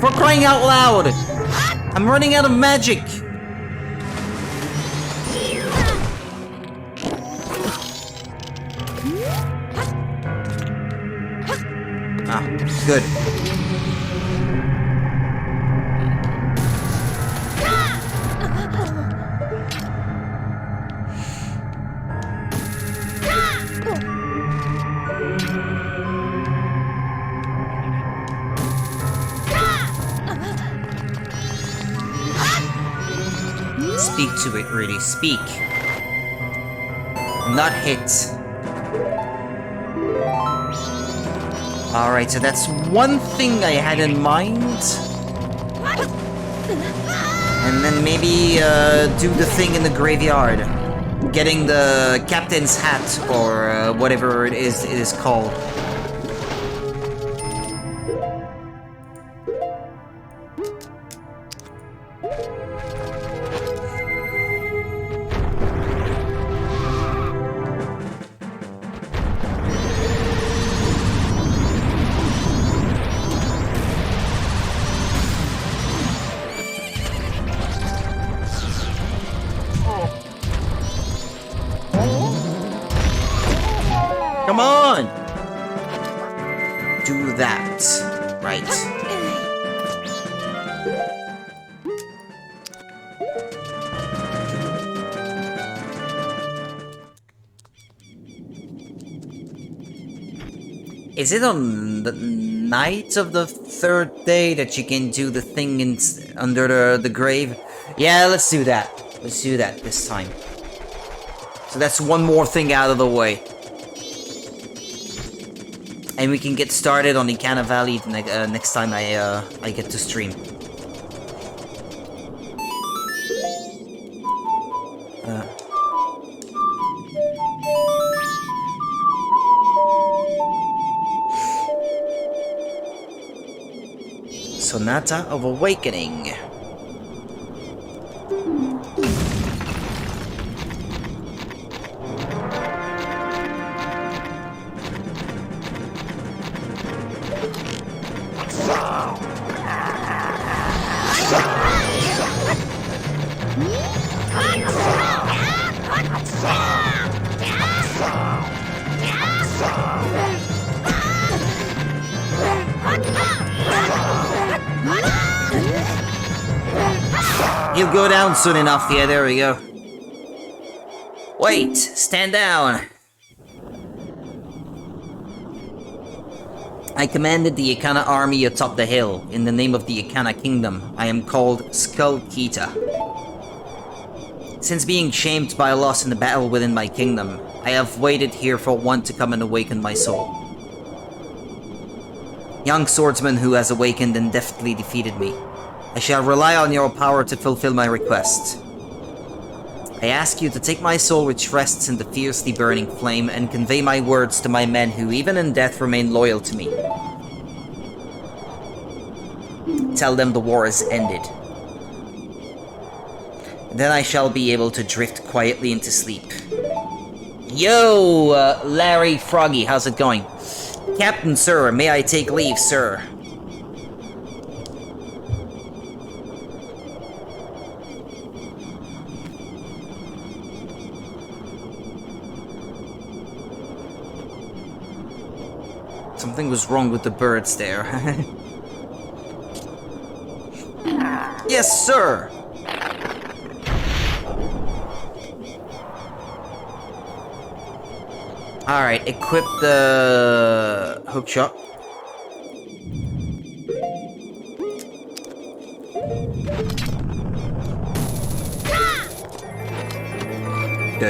For crying out loud! I'm running out of magic! Ah, good. Speak to it, really. Speak. Not hit. Alright, so that's one thing I had in mind. And then maybe do the thing in the graveyard. Getting the captain's hat, or whatever it is called. Come on! Do that. Right. Is it on the night of the third day that you can do the thing under the grave? Yeah, let's do that. Let's do that this time. So that's one more thing out of the way. And we can get started on Ikana Valley next time I get to stream. Sonata of Awakening. He'll go down soon enough. Yeah, there we go. Wait, stand down. I commanded the Ikana army atop the hill. In the name of the Ikana kingdom, I am called Skull Kita. Since being shamed by a loss in the battle within my kingdom, I have waited here for one to come and awaken my soul. Young swordsman who has awakened and deftly defeated me, I shall rely on your power to fulfill my request. I ask you to take my soul which rests in the fiercely burning flame and convey my words to my men who even in death remain loyal to me. Tell them the war is ended. Then I shall be able to drift quietly into sleep. Yo, Larry Froggy, how's it going? Captain, sir, may I take leave, sir? Something was wrong with the birds there. Yes, sir! Alright, equip the hookshot. You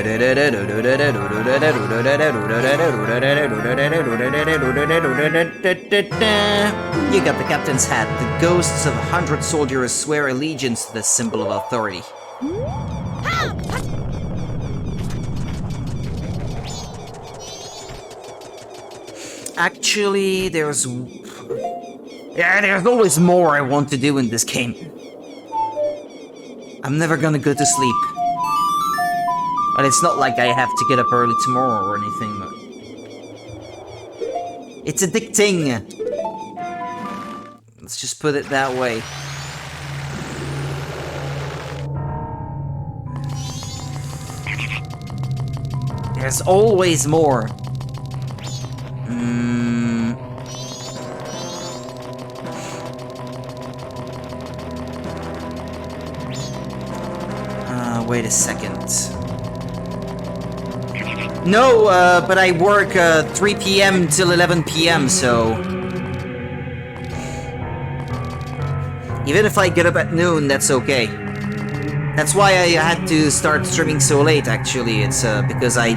got the captain's hat. The ghosts of 100 soldiers swear allegiance to this symbol of authority. Actually, there's always more I want to do in this game. I'm never gonna go to sleep. But it's not like I have to get up early tomorrow or anything, but... It's addicting! Let's just put it that way. There's always more. Wait a second. No, but I work 3 p.m. till 11 p.m., so... Even if I get up at noon, that's okay. That's why I had to start streaming so late, actually. It's because I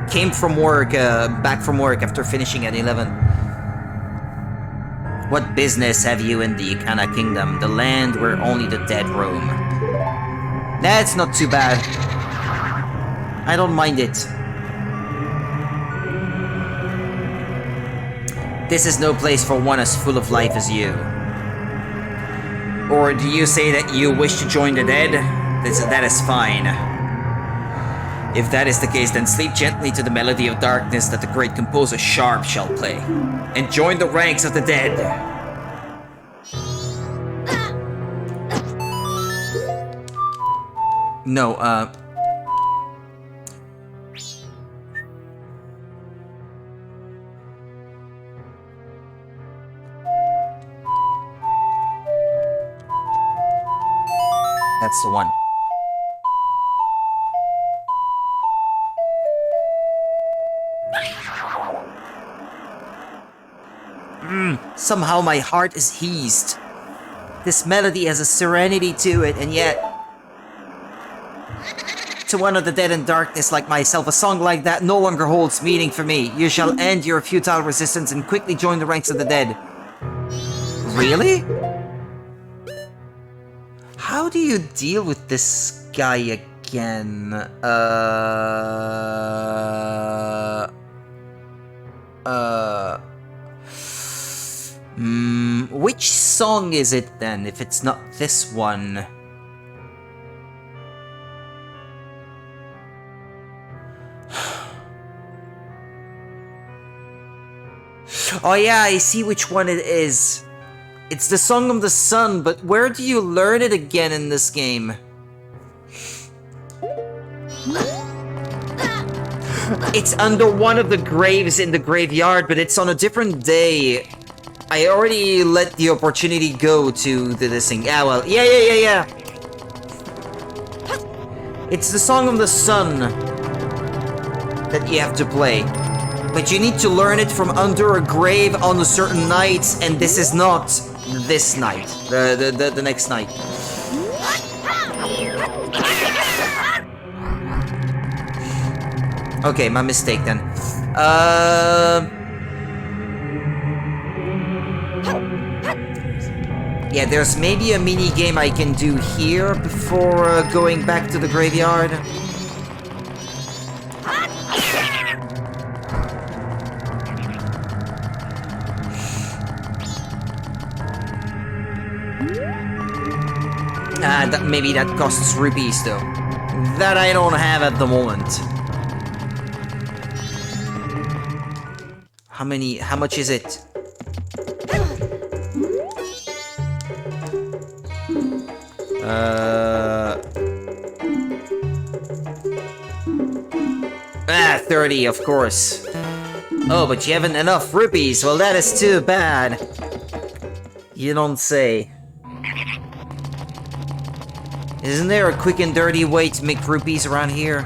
came from work, back from work after finishing at 11. What business have you in the Ikana Kingdom, the land where only the dead roam? That's not too bad. I don't mind it. This is no place for one as full of life as you. Or do you say that you wish to join the dead? That is fine. If that is the case, then sleep gently to the melody of darkness that the great composer Sharp shall play. And join the ranks of the dead. No, that's the one. Somehow my heart is eased. This melody has a serenity to it, and yet... To one of the dead in darkness like myself, a song like that no longer holds meaning for me. You shall end your futile resistance and quickly join the ranks of the dead. Really? How do you deal with this guy again? Which song is it then, if it's not this one? Oh yeah, I see which one it is. It's the Song of the Sun, but where do you learn it again in this game? It's under one of the graves in the graveyard, but it's on a different day. I already let the opportunity go to this thing. Yeah, well, yeah. It's the Song of the Sun that you have to play. But you need to learn it from under a grave on a certain night, and this is not this night. The next night. Okay, my mistake then. Yeah, there's maybe a mini game I can do here before going back to the graveyard. Maybe that costs rupees though. That I don't have at the moment. How much is it? Ah, 30, of course. Oh, but you haven't enough rupees. Well, that is too bad. You don't say. Isn't there a quick and dirty way to make rupees around here?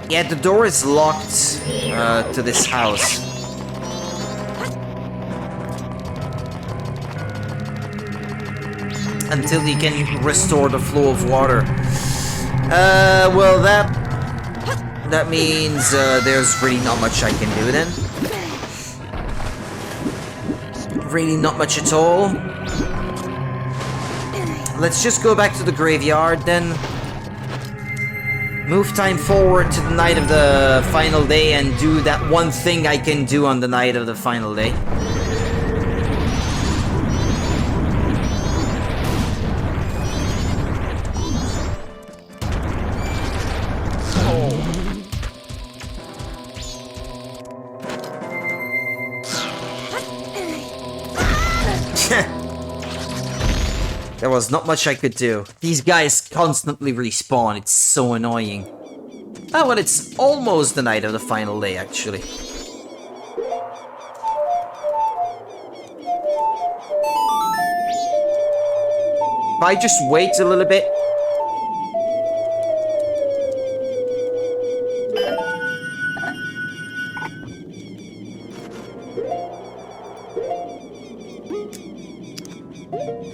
Yeah, the door is locked to this house. Until you can restore the flow of water. Well, that means there's really not much I can do then. Really not much at all. Let's just go back to the graveyard then. Move time forward to the night of the final day and do that one thing I can do on the night of the final day. There was not much I could do. These guys constantly respawn, it's so annoying. Oh, well, it's almost the night of the final day, actually. If I just wait a little bit...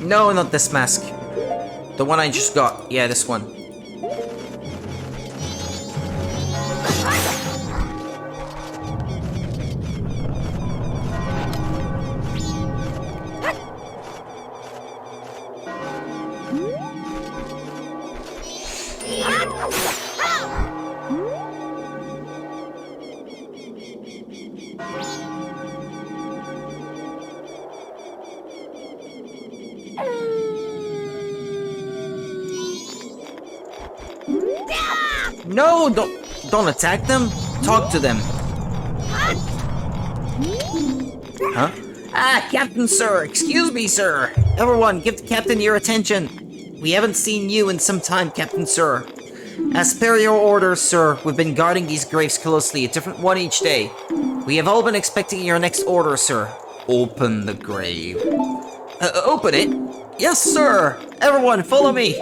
No, not this mask. The one I just got. Yeah, this one. No, don't attack them. Talk to them. Huh? Ah, Captain Sir. Excuse me, sir. Everyone, give the Captain your attention. We haven't seen you in some time, Captain Sir. As per your orders, sir, we've been guarding these graves closely, a different one each day. We have all been expecting your next order, sir. Open the grave. Open it? Yes, sir! Everyone, follow me!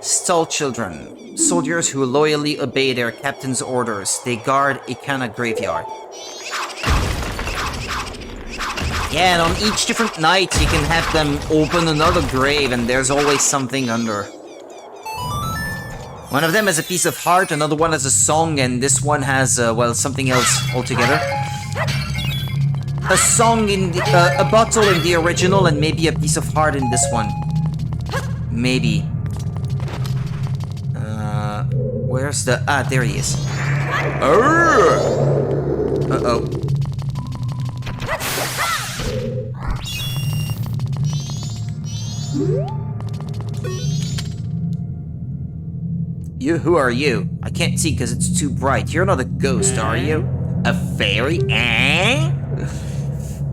Stall children. Soldiers who loyally obey their captain's orders. They guard Ikana graveyard. Yeah, and on each different night you can have them open another grave and there's always something under. One of them has a piece of heart, another one has a song, and this one has, well, something else altogether. A song in the, a bottle in the original, and maybe a piece of heart in this one. Maybe. Where's the... Ah, there he is. Uh-oh. You, who are you? I can't see because it's too bright. You're not a ghost, are you? A fairy?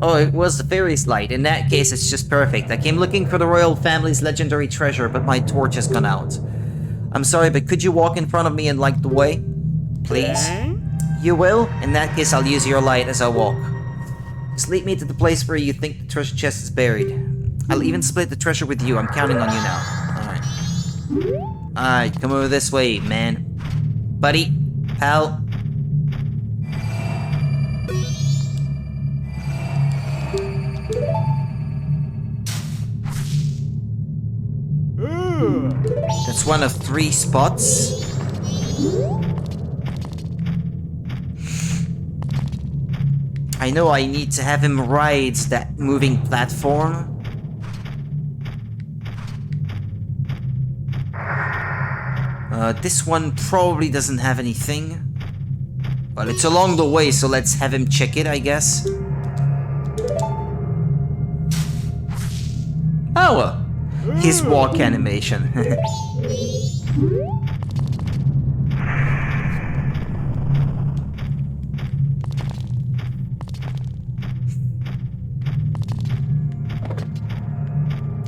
Oh, it was the fairy's light. In that case, it's just perfect. I came looking for the royal family's legendary treasure, but my torch has gone out. I'm sorry, but could you walk in front of me and light the way? Please? You will? In that case, I'll use your light as I walk. Just lead me to the place where you think the treasure chest is buried. I'll even split the treasure with you. I'm counting on you now. Alright. Alright, come over this way, man. Buddy. Pal. That's one of 3 spots. I know I need to have him ride that moving platform. This one probably doesn't have anything. Well, it's along the way, so let's have him check it, I guess. Oh, well. His walk animation.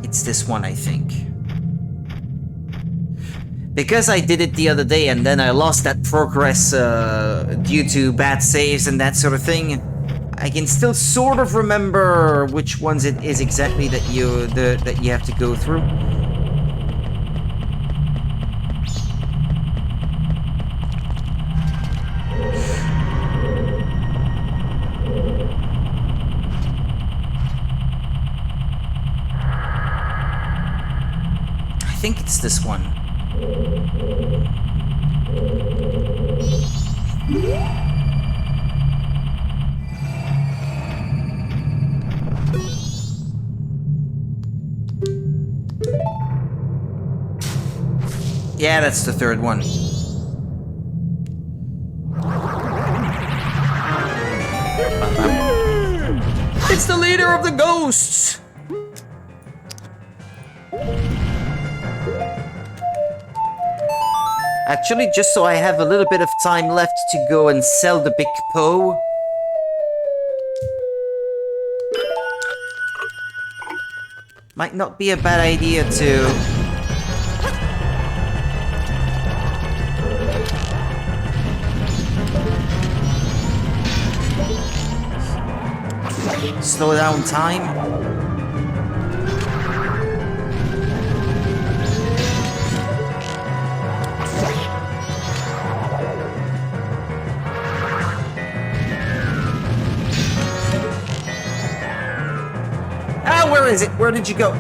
It's this one, I think. Because I did it the other day and then I lost that progress due to bad saves and that sort of thing, I can still sort of remember which ones it is exactly that you have to go through. I think it's this one. Yeah, that's the 3rd one. It's the leader of the ghosts! Actually, just so I have a little bit of time left to go and sell the big Poe. Might not be a bad idea to... slow down time. Ah, where is it? Where did you go?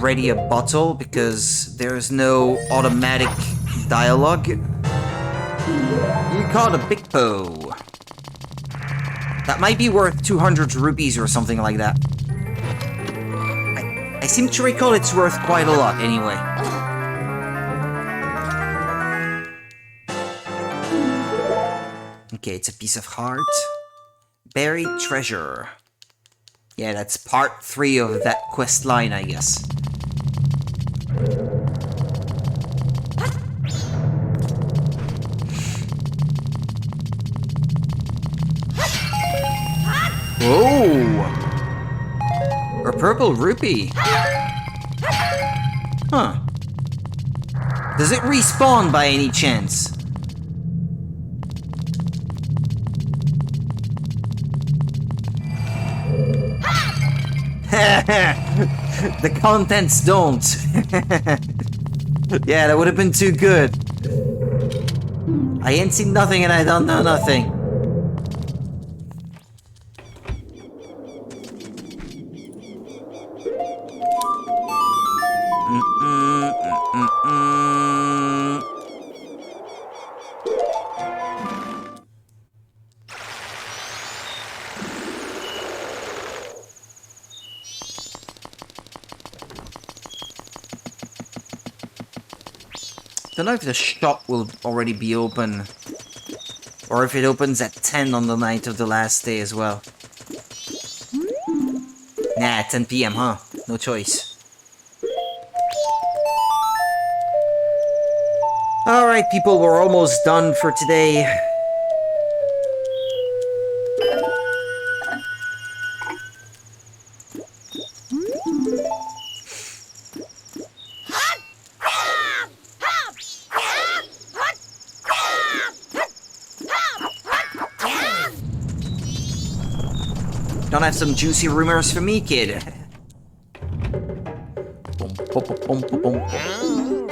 Ready a bottle because there's no automatic dialogue. You caught a big Poe. That might be worth 200 rupees or something like that. I seem to recall it's worth quite a lot anyway. Okay, it's a piece of heart. Buried treasure. Yeah, that's part 3 of that quest line, I guess. Whoa! A purple rupee. Huh. Does it respawn by any chance? The contents don't. Yeah, that would have been too good. I ain't seen nothing and I don't know nothing. Don't know if the shop will already be open. Or if it opens at 10 on the night of the last day as well. Nah, 10 PM, huh? No choice. Alright, people, we're almost done for today. Don't have some juicy rumors for me, kid.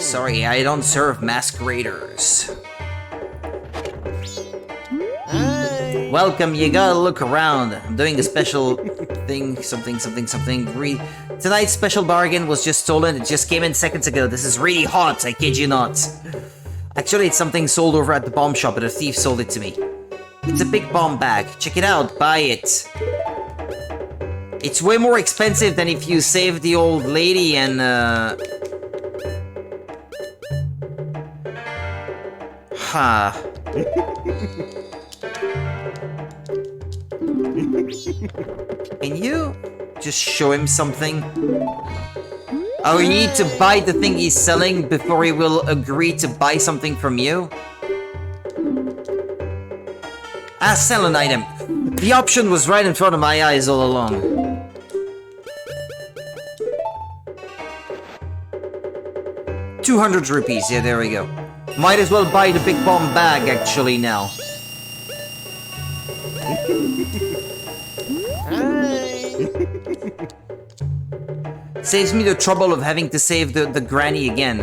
Sorry, I don't serve masqueraders. Welcome, you gotta look around. I'm doing a special thing, something. Tonight's special bargain was just stolen. It just came in seconds ago. This is really hot, I kid you not. Actually, it's something sold over at the bomb shop, but a thief sold it to me. It's a big bomb bag. Check it out, buy it. It's way more expensive than if you save the old lady and, Can you just show him something? Oh, you need to buy the thing he's selling before he will agree to buy something from you? Ah, sell an item. The option was right in front of my eyes all along. ₹200, yeah, there we go. Might as well buy the big bomb bag, actually, now. Saves me the trouble of having to save the granny again.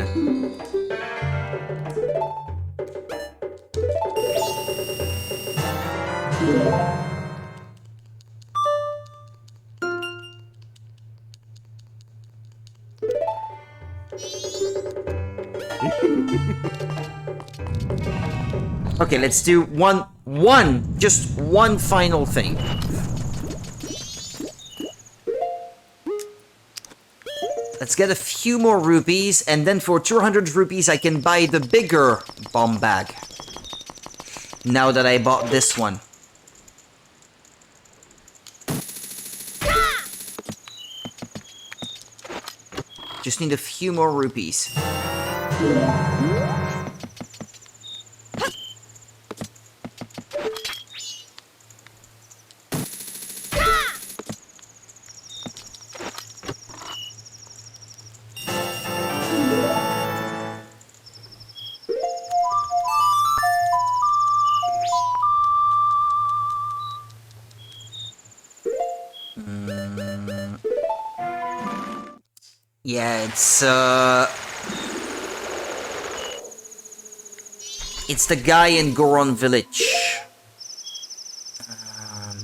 Okay, let's do just one final thing. Let's get a few more rupees, and then for 200 rupees I can buy the bigger bomb bag. Now that I bought this one. Just need a few more rupees. Yeah, it's the guy in Goron Village.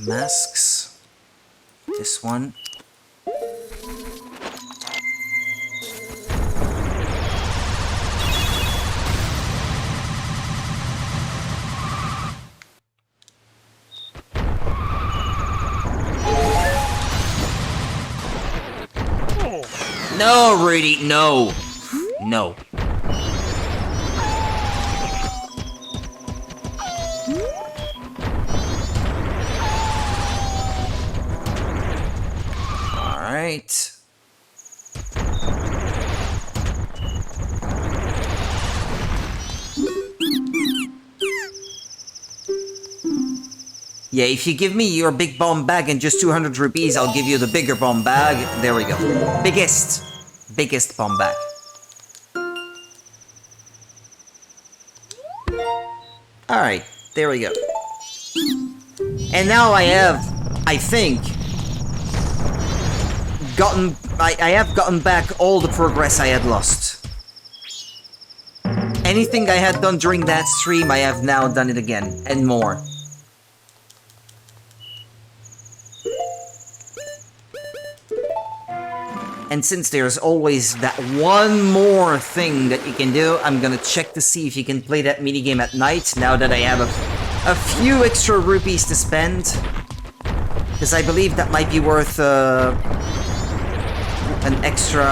Masks. This one. No, Rudy, no. No. Alright. Yeah, if you give me your big bomb bag and just 200 rupees, I'll give you the bigger bomb bag. There we go. Biggest bomb bag. Alright, there we go. And now I have, I think, I have gotten back all the progress I had lost. Anything I had done during that stream, I have now done it again, and more. And since there's always that one more thing that you can do, I'm gonna check to see if you can play that minigame at night, now that I have a few extra rupees to spend. Because I believe that might be worth an extra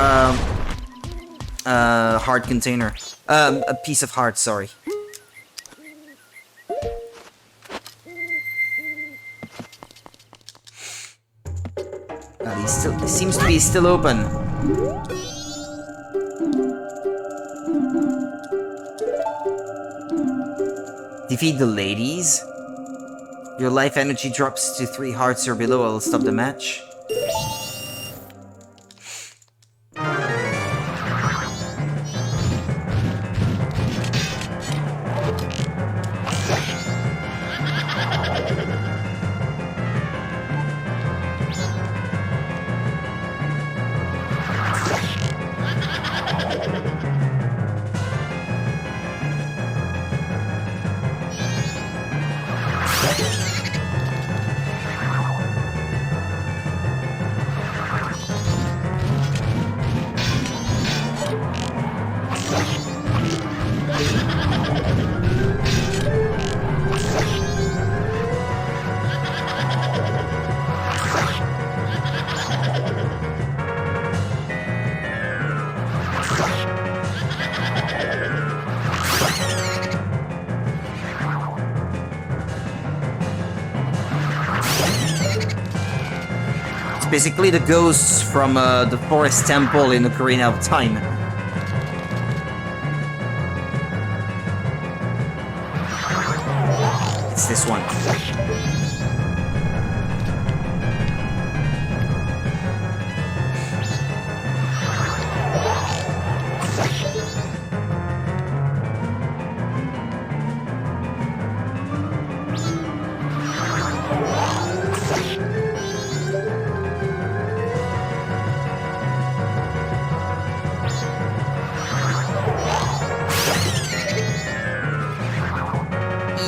heart container. A piece of heart, sorry. He seems to be still open. Defeat the ladies. Your life energy drops to 3 hearts or below. I'll stop the match. Basically the ghosts from the forest temple in Ocarina of Time. It's this one.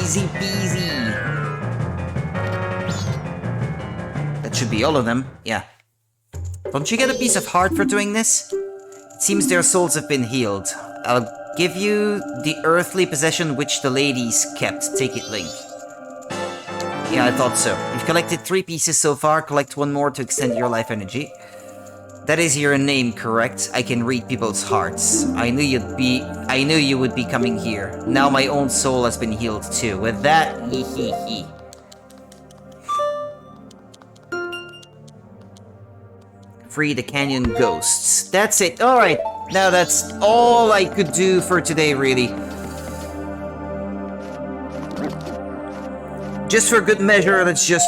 Easy peasy. That should be all of them, yeah. Don't you get a piece of heart for doing this? It seems their souls have been healed. I'll give you the earthly possession which the ladies kept. Take it, Link. Yeah, I thought so. You've collected 3 pieces so far. Collect 1 more to extend your life energy. That is your name, correct? I can read people's hearts. I knew you would be coming here. Now my own soul has been healed too. With that, hee hee hee. Free the canyon ghosts. That's it. Alright. Now that's all I could do for today, really. Just for good measure, let's just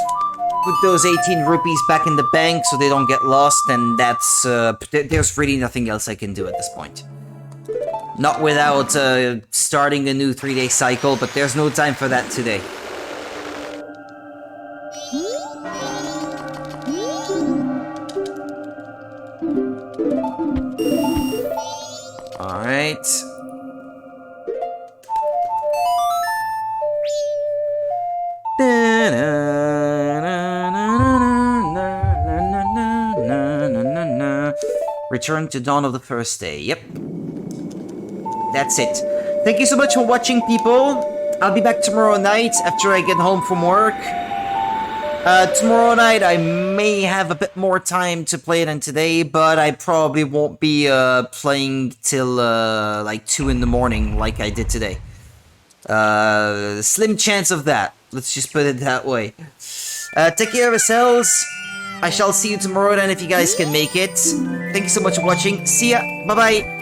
put those 18 rupees back in the bank so they don't get lost, and that's, there's really nothing else I can do at this point. Not without, starting a new 3-day cycle, but there's no time for that today. Alright. Return to dawn of the first day. Yep. That's it. Thank you so much for watching, people. I'll be back tomorrow night after I get home from work. Tomorrow night I may have a bit more time to play than today, but I probably won't be playing till like 2 in the morning like I did today. Slim chance of that. Let's just put it that way. Take care of yourselves. I shall see you tomorrow then if you guys can make it. Thank you so much for watching. See ya. Bye-bye.